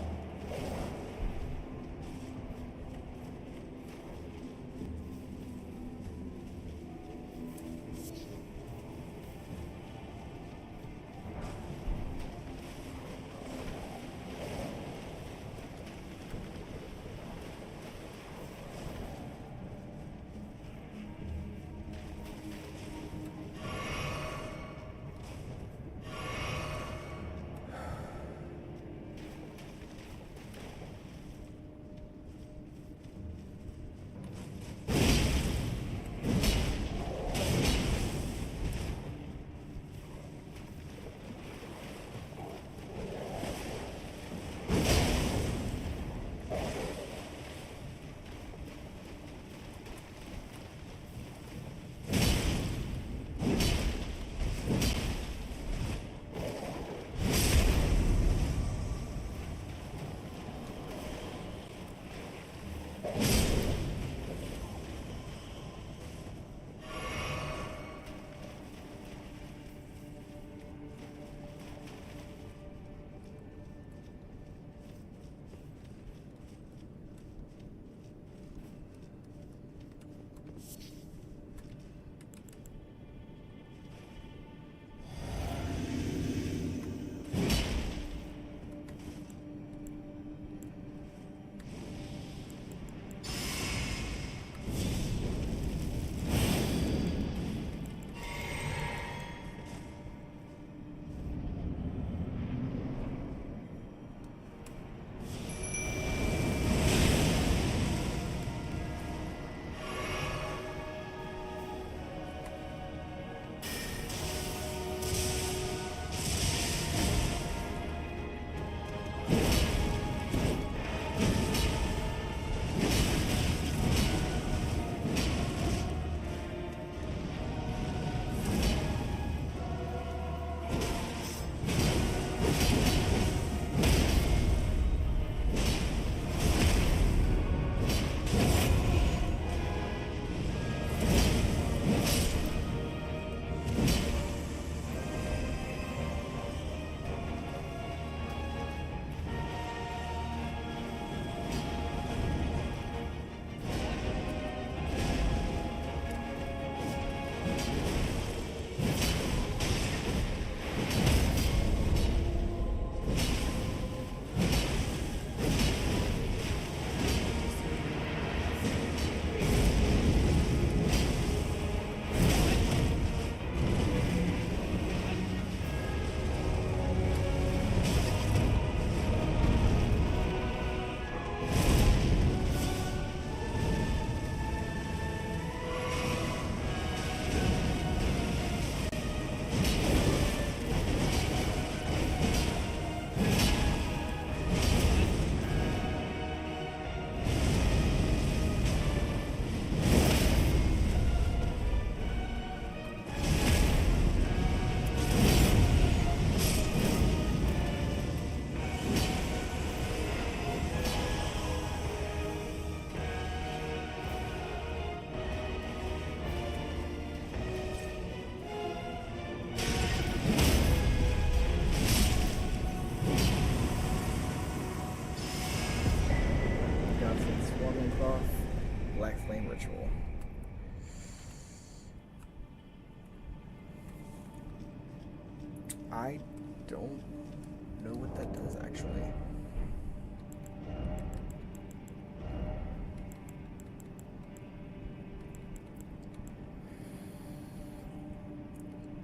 Loincloth. Black Flame Ritual. I don't know what that does, actually.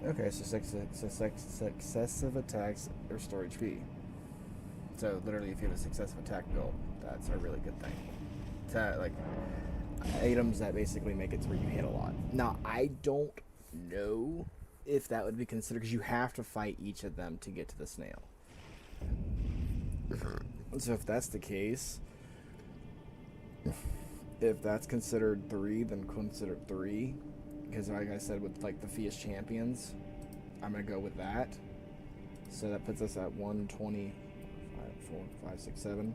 Okay, so successive attacks restore HP. So literally, if you have a successive attack build, that's a really good thing. Like items that basically make it to where you hit a lot. Now, I don't know if that would be considered, because you have to fight each of them to get to the snail. So if that's the case, if that's considered 3, then consider 3. Because like I said, with like the Fierce Champions, I'm going to go with that. So that puts us at 120, 4, 5, 6, 7.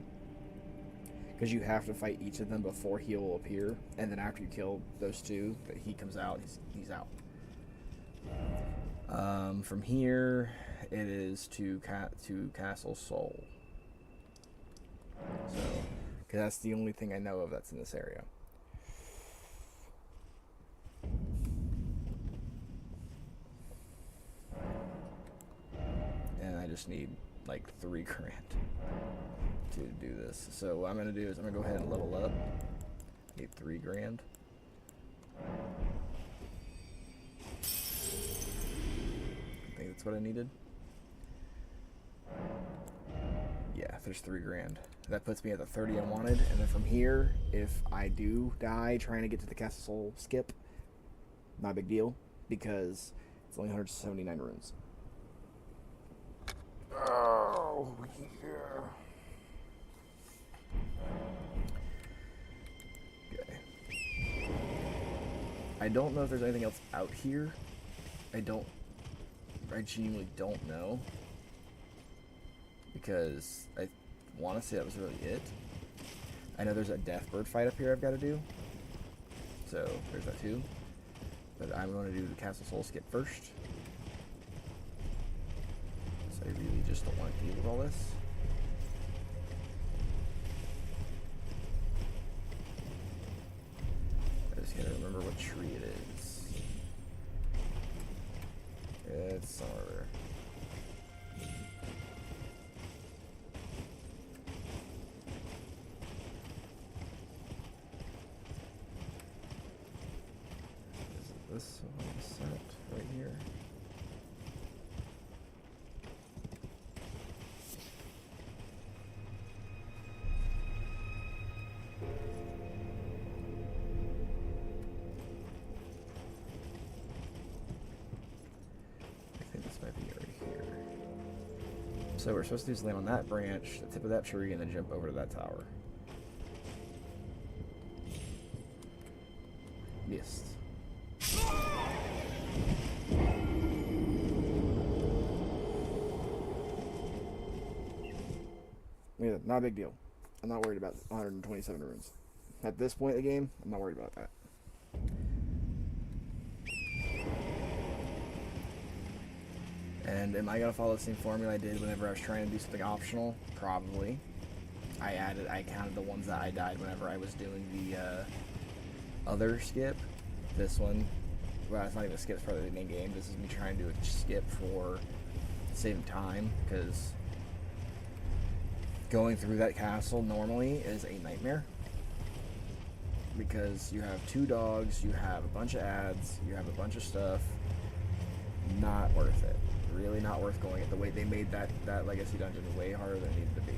Because you have to fight each of them before he will appear. And then after you kill those two, that he comes out, he's out. From here, it is to Castle Soul. So, because that's the only thing I know of that's in this area. And I just need like 3 grand to do this. So what I'm gonna do is I'm gonna go ahead and level up. I need 3 grand. I think that's what I needed. Yeah, there's 3 grand. That puts me at the 30 I wanted, and then from here, if I do die trying to get to the Castle Soul skip, not a big deal, because it's only 179 runes. Oh, yeah. Okay. I don't know if there's anything else out here. I genuinely don't know. Because I want to say that was really it. I know there's a Deathbird fight up here I've got to do. So, there's that too. But I'm going to do the Castle Soul skip first. So I really just don't want to deal with all this. I just gotta remember what tree it is. It's somewhere there. This one set right here. I think this might be right here. So we're supposed to just land on that branch, the tip of that tree, and then jump over to that tower. Missed. Yeah, not a big deal. I'm not worried about 127 runes. At this point in the game, I'm not worried about that. And am I going to follow the same formula I did whenever I was trying to do something optional? Probably. I counted the ones that I died whenever I was doing the other skip. This one, well, it's not even a skip, it's part of the main game. This is me trying to do a skip for saving time, because going through that castle normally is a nightmare. Because you have 2 dogs, you have a bunch of ads, you have a bunch of stuff. Not worth it. Really not worth going it. The way they made that legacy dungeon way harder than it needed to be.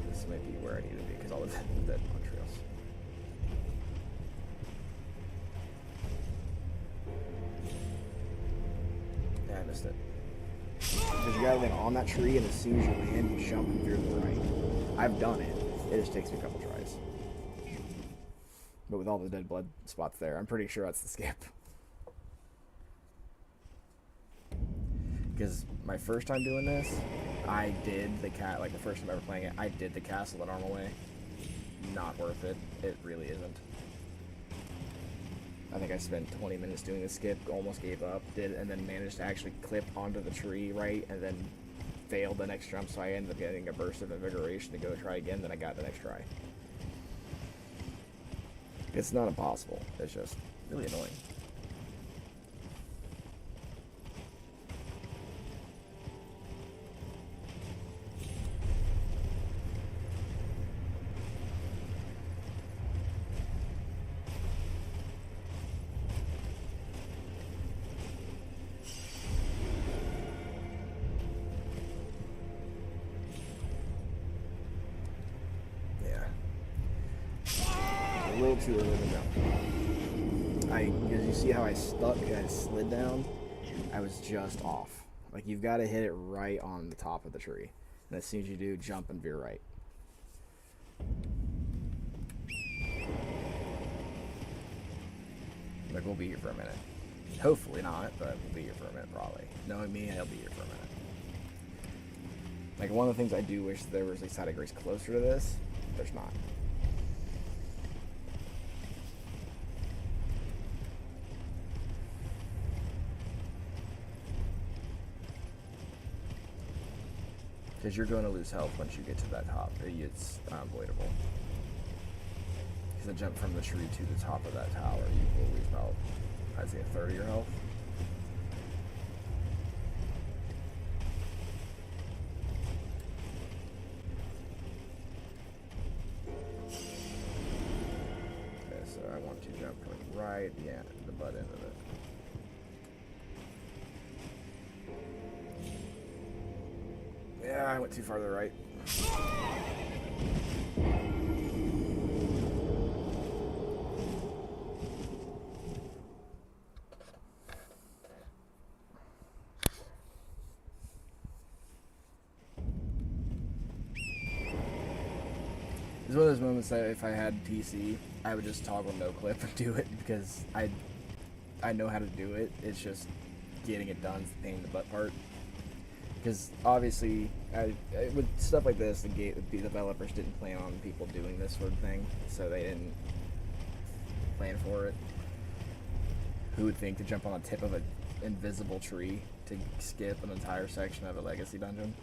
This might be where I need to be, because all of the dead bug trails. Yeah, I missed it. Because you gotta land on that tree, and as soon as you land, you jump and veer to the right. I've done it. It just takes me a couple tries. But with all the dead blood spots there, I'm pretty sure that's the skip. Because my first time doing this, I did the the first time ever playing it, I did the castle the normal way. Not worth it. It really isn't. I think I spent 20 minutes doing the skip, almost gave up, and then managed to actually clip onto the tree right, and then failed the next jump, so I ended up getting a burst of invigoration to go try again, then I got the next try. It's not impossible, it's just really annoying. A little too early to jump. As you see how I stuck and I slid down, I was just off. Like, you've got to hit it right on the top of the tree. And as soon as you do, jump and veer right. Like, we'll be here for a minute. Hopefully not, but we'll be here for a minute probably. Knowing me, I'll be here for a minute. Like, one of the things I do wish there was a side of grace closer to this, there's not. Because you're going to lose health once you get to that top. It's unavoidable. Because the jump from the tree to the top of that tower, you will lose about, I'd say, a third of your health. Okay, so I want to jump right at the end, the butt end of it. Yeah, I went too far to the right. It's one of those moments that if I had PC, I would just toggle no clip and do it because I know how to do it. It's just getting it done is the pain in the butt part. Because obviously, with stuff like this, the developers didn't plan on people doing this sort of thing, so they didn't plan for it. Who would think to jump on the tip of an invisible tree to skip an entire section of a legacy dungeon?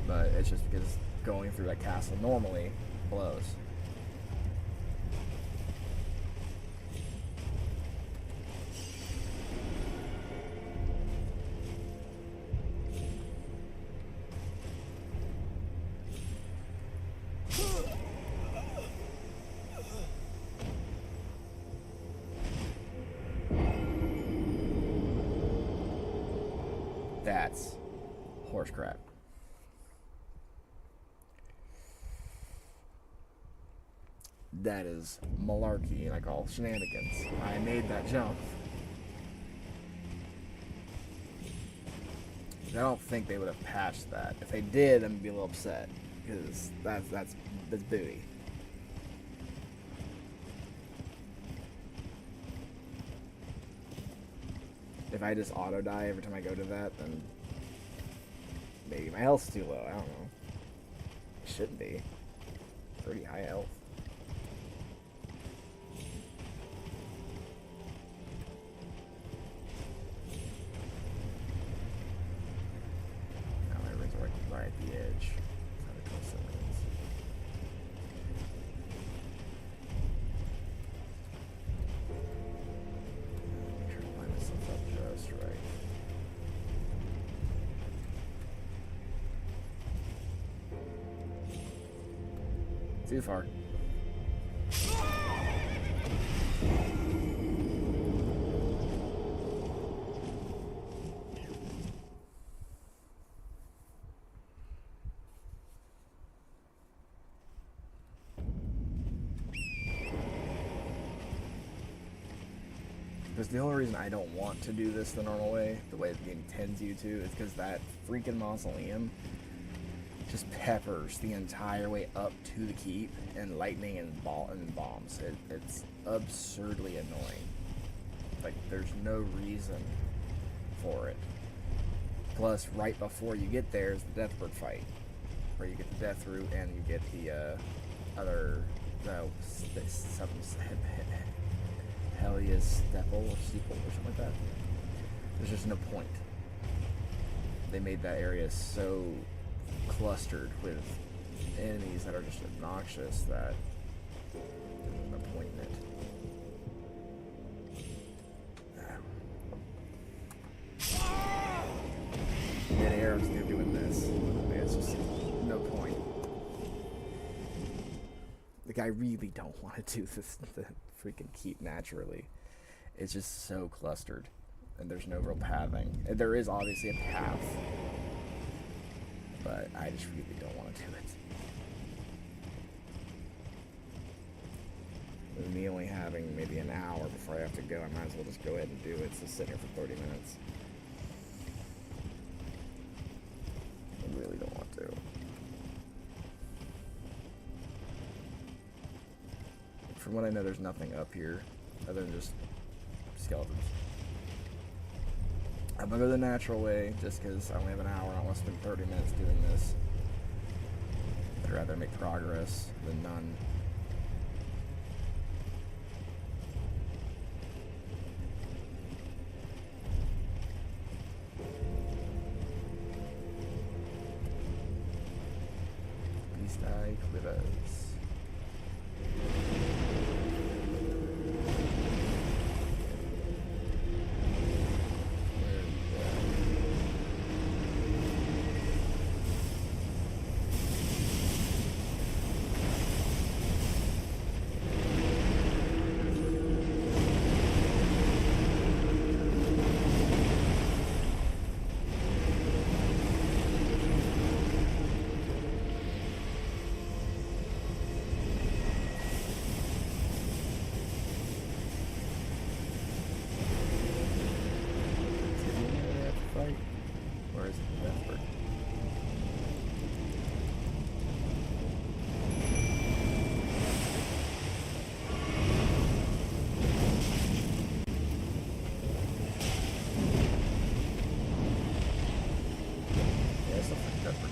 But it's just because going through that castle normally blows. That's horse crap. That is malarkey, and I call shenanigans. I made that jump. I don't think they would have patched that. If they did, I'm gonna be a little upset because that's booty. If I just auto die every time I go to that, then maybe my health's too low. I don't know. It shouldn't be. Pretty high health. Now my rings are right at the edge. Too far. Because the only reason I don't want to do this the normal way, the way the game tends you to, is because that freaking mausoleum just peppers the entire way up to the keep, and lightning and bombs. It's absurdly annoying. Like, there's no reason for it. Plus, right before you get there is the Deathbird fight, where you get the Death Root and you get the something Helios Steeple or something like that. There's just no point. They made that area so clustered with enemies that are just obnoxious that there's no point in it. Mid-air, you're doing this. It's just no point. Like, I really don't want to do this, the freaking keep naturally. It's just so clustered, and there's no real pathing. And there is obviously a path, but I just really don't want to do it. With me only having maybe an hour before I have to go, I might as well just go ahead and do it. So sit here for 30 minutes. I really don't want to. From what I know, there's nothing up here other than just skeletons. I'm gonna go the natural way just because I only have an hour. I don't want to spend 30 minutes doing this. I'd rather make progress than none. Beast Eye Quivers. Where is it? Bedford. Yeah, it's not like Bedford.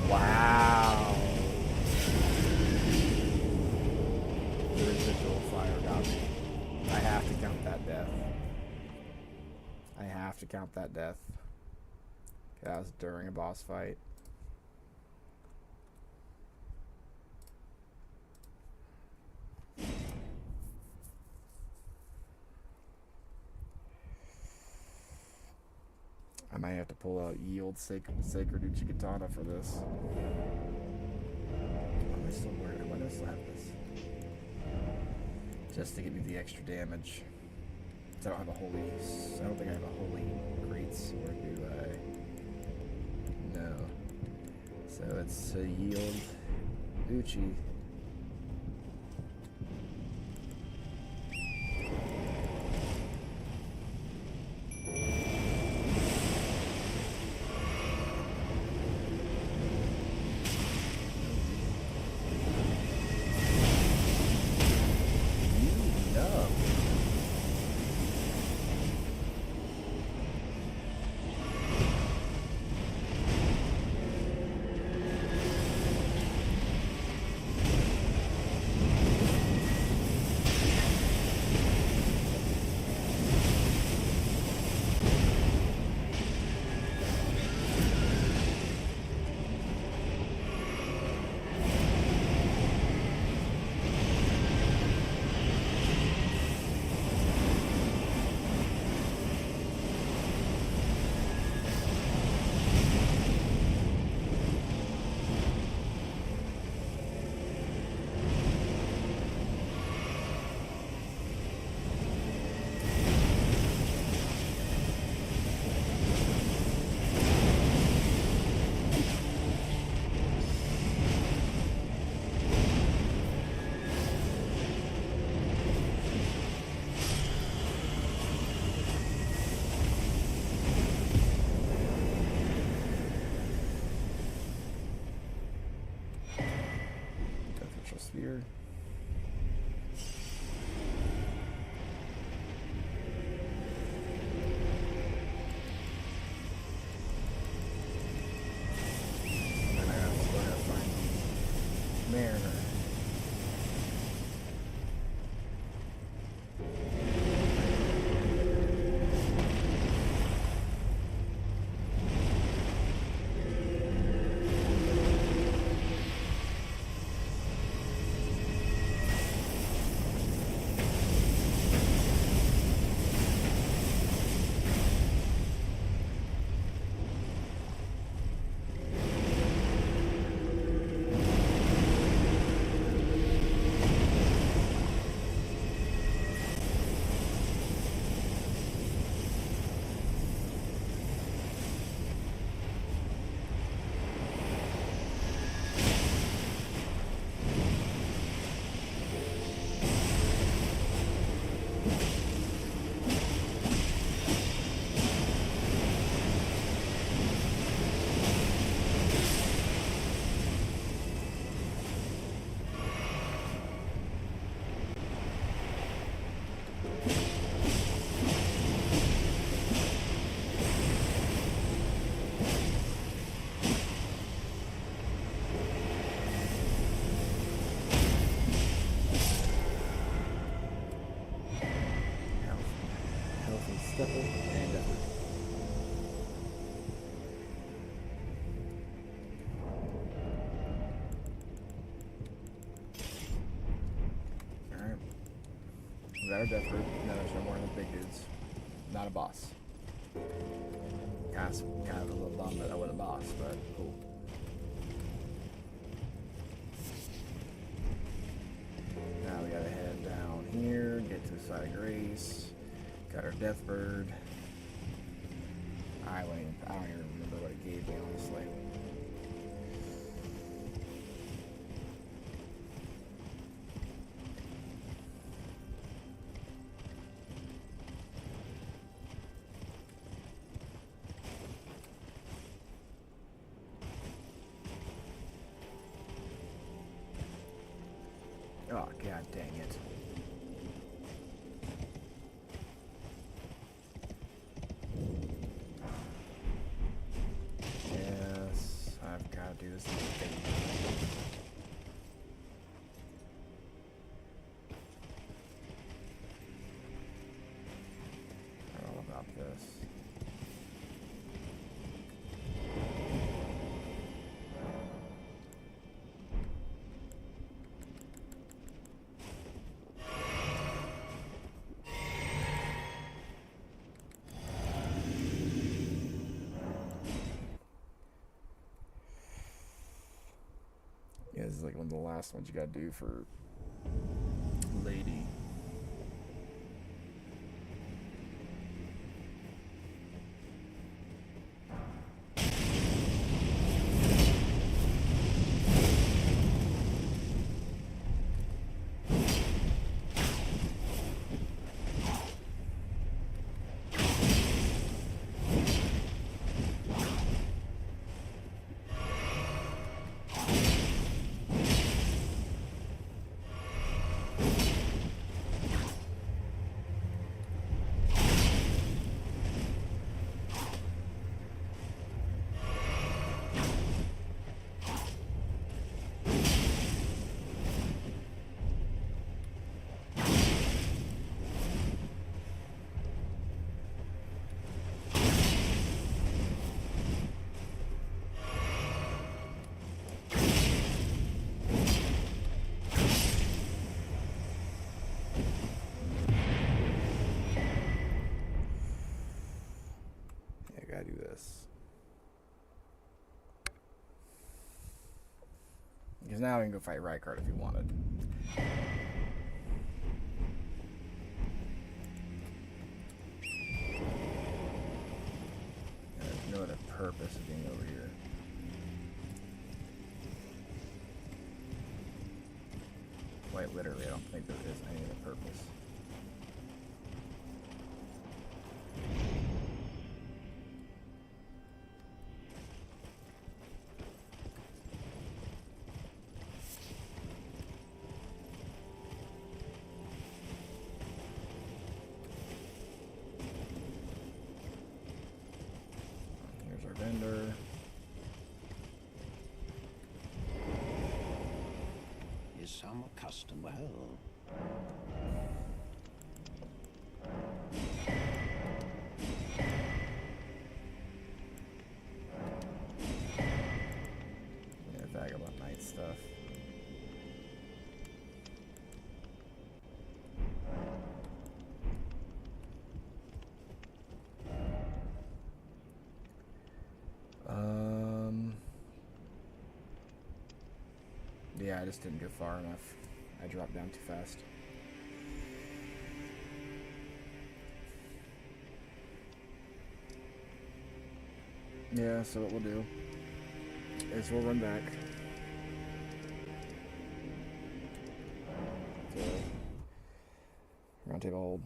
Wow. The residual fire got me. I have to count that death. I have to count that death. That was during a boss fight. I might have to pull out Yield Sacred Uchigatana for this. Am I still wearing? Why do I still have this? Just to give me the extra damage. So I don't have a holy. I don't think I have a holy greats, or do I? No. So it's a Yield Uchi. spear. And then I still gotta find the Mariner. Stepper and effort. Alright. We got our death root. No, there's no more of the big dudes. Not a boss. Kind of a little bummed that I wasn't a boss, but cool. Now we gotta head down here, get to the side of grace. Got our death bird. I don't even remember what it gave me, honestly. Oh, god dang it. Yes, I've got to do this thing. I don't know about this. Yeah, this is like one of the last ones you gotta do for Lady. Gotta do this. Because now we can go fight Rykard if you wanted. There's no other purpose of being over here. Quite literally, I don't think there is any other purpose. defender. Is some custom well? Yeah, Vagabond Knight stuff. Yeah, I just didn't go far enough. I dropped down too fast. Yeah, so what we'll do is we'll run back. So, round table hold.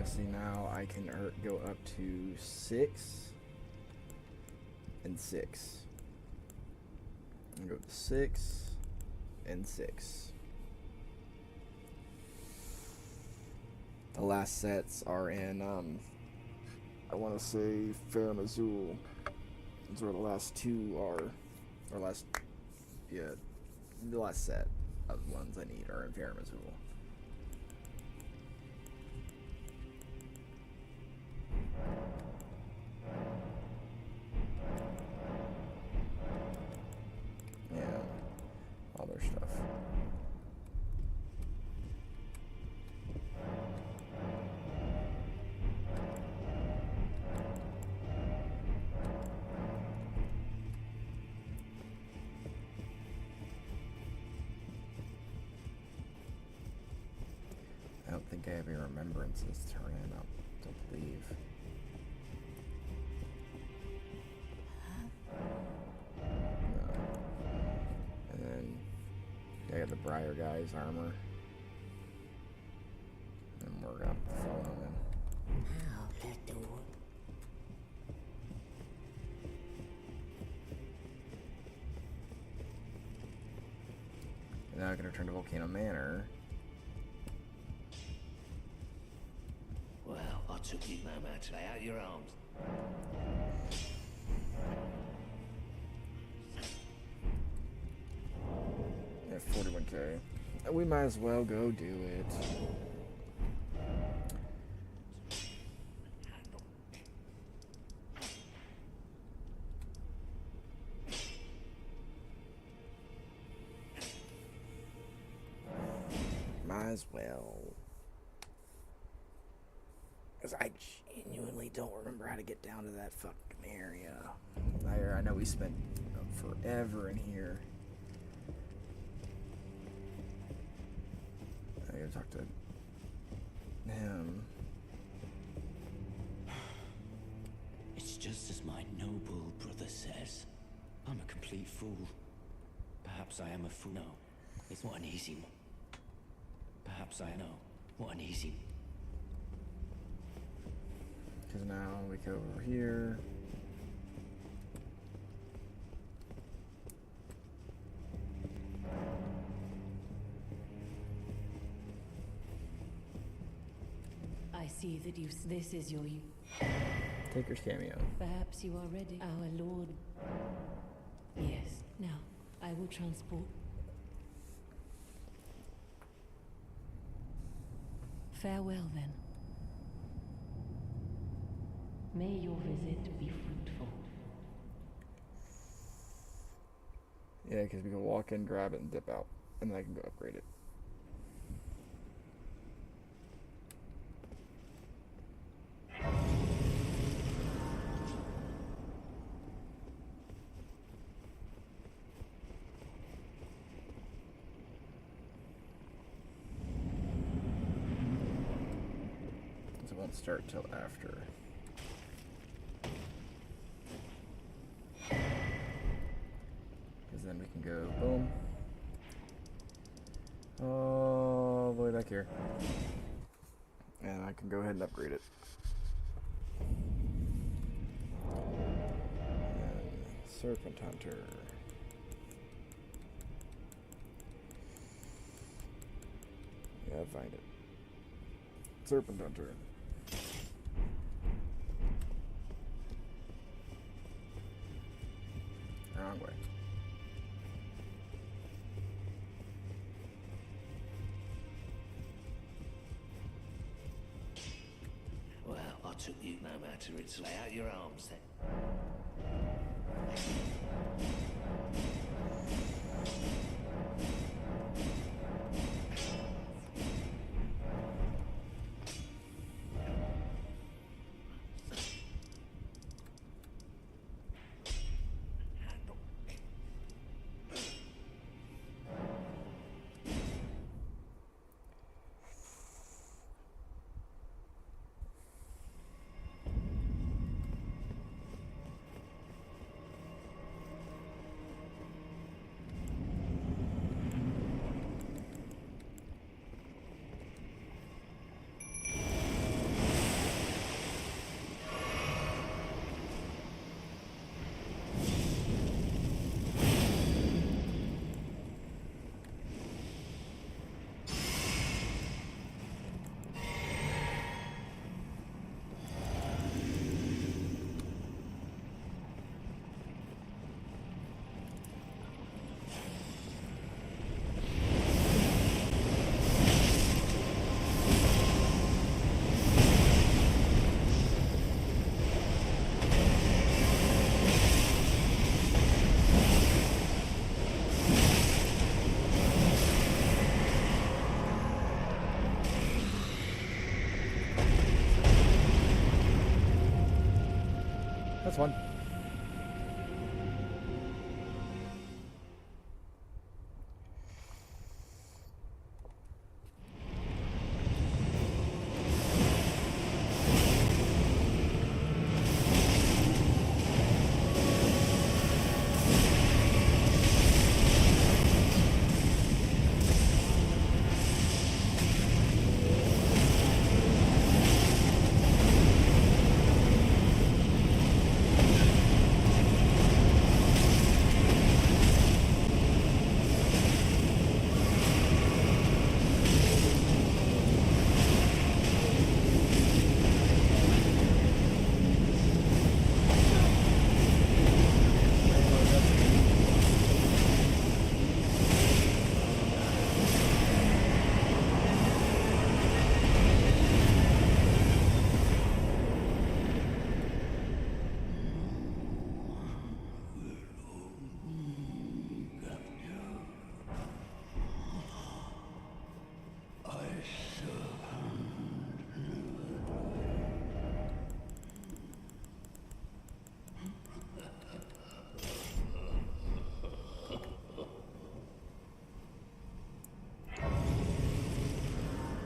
See, now I can go up to 6 and 6. And go to 6 and 6. The last sets are in, I want to say Farum Azul. Those are the last two are, or last, yeah, the last set of ones I need are in Farum Azul. Other stuff. I don't think I have any remembrances to turn in, I don't believe. I got the Briar guy's armor. And we're gonna follow him in. Now I'm gonna return to Volcano Manor. Well, I took you, Mama, to lay out your arms. Yeah, 41k. We might as well go do it. Might as well. Because I genuinely don't remember how to get down to that fucking area. I know we spent forever in here. I gotta talk to him. It's just as my noble brother says. I'm a complete fool. Perhaps I am a fool. No, it's not an easy one. Perhaps I know. What an easy. Because now we go over here. I see that this is your... Taker's cameo. Perhaps you are ready, our lord. Yes, now, I will transport. Farewell, then. May your visit be fruitful. Yeah, because we can walk in, grab it, and dip out. And then I can go upgrade it. So it won't start till after. Because then we can go boom. all the way back here. And I can go ahead and upgrade it. Serpent Hunter. Yeah, find it. Serpent Hunter. Wrong way. Well, I took you no matter. It's lay out your arms then. That's one.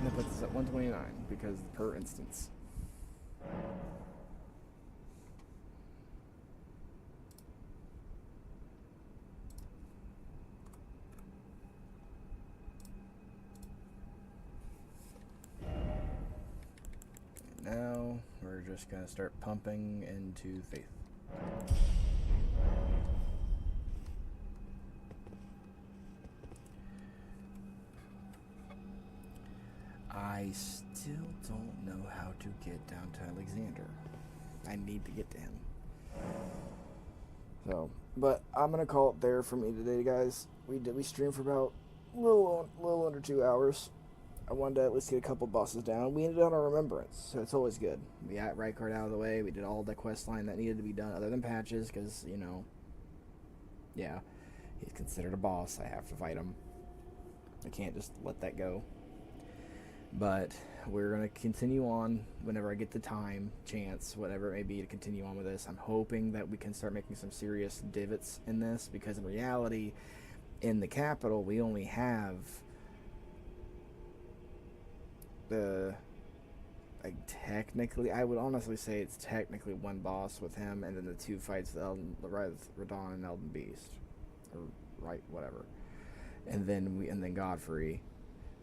And that puts us at 129 because per instance. And now we're just going to start pumping into faith. I still don't know how to get down to Alexander. I need to get to him. So, but I'm gonna call it there for me today, guys. We streamed for about a little under 2 hours. I wanted to at least get a couple bosses down. We ended on a remembrance, so it's always good. We got Rykard out of the way. We did all the quest line that needed to be done, other than patches, because yeah, he's considered a boss. I have to fight him. I can't just let that go. But we're going to continue on whenever I get the time, chance, whatever it may be, to continue on with this. I'm hoping that we can start making some serious divots in this, because in reality, in the capital, we only have technically, I would honestly say it's technically one boss with him, and then the two fights with Radon and Elden Beast. Or, right, whatever. And then Godfrey.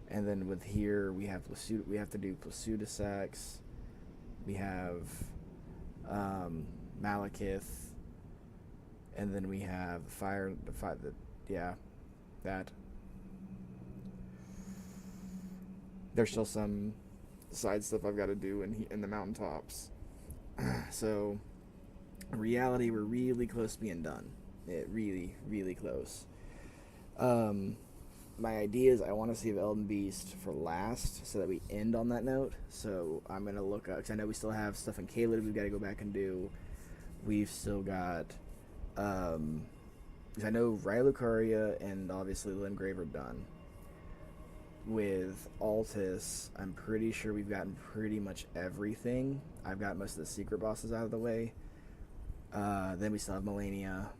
And then with here, we have we have to do Plasudasax. We have Malekith, and then we have yeah, that. There's still some side stuff I've got to do in the mountaintops. So, in reality, we're really close to being done. Really, really close. My idea is I want to save Elden Beast for last so that we end on that note. So I'm going to look up, because I know we still have stuff in Caelid we've got to go back and do. We've still got, because I know Railucaria and obviously Lingrave are done. With Altus, I'm pretty sure we've gotten pretty much everything. I've got most of the secret bosses out of the way. Then we still have Melania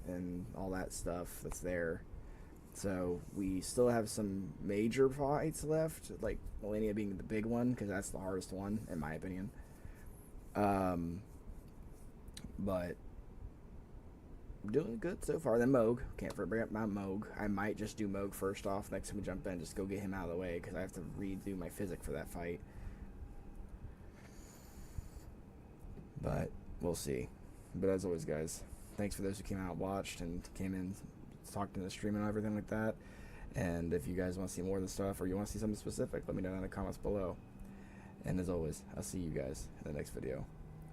and all that stuff that's there. So we still have some major fights left, like Melania being the big one, because that's the hardest one, in my opinion. But doing good so far. Then Moog. Can't forget about Moog. I might just do Moog first off. Next time we jump in, just go get him out of the way, because I have to redo my physic for that fight. But we'll see. But as always, guys, thanks for those who came out and watched and came in, talked in the stream and everything like that. And if you guys want to see more of the stuff, or you want to see something specific, let me know in the comments below. And as always, I'll see you guys in the next video.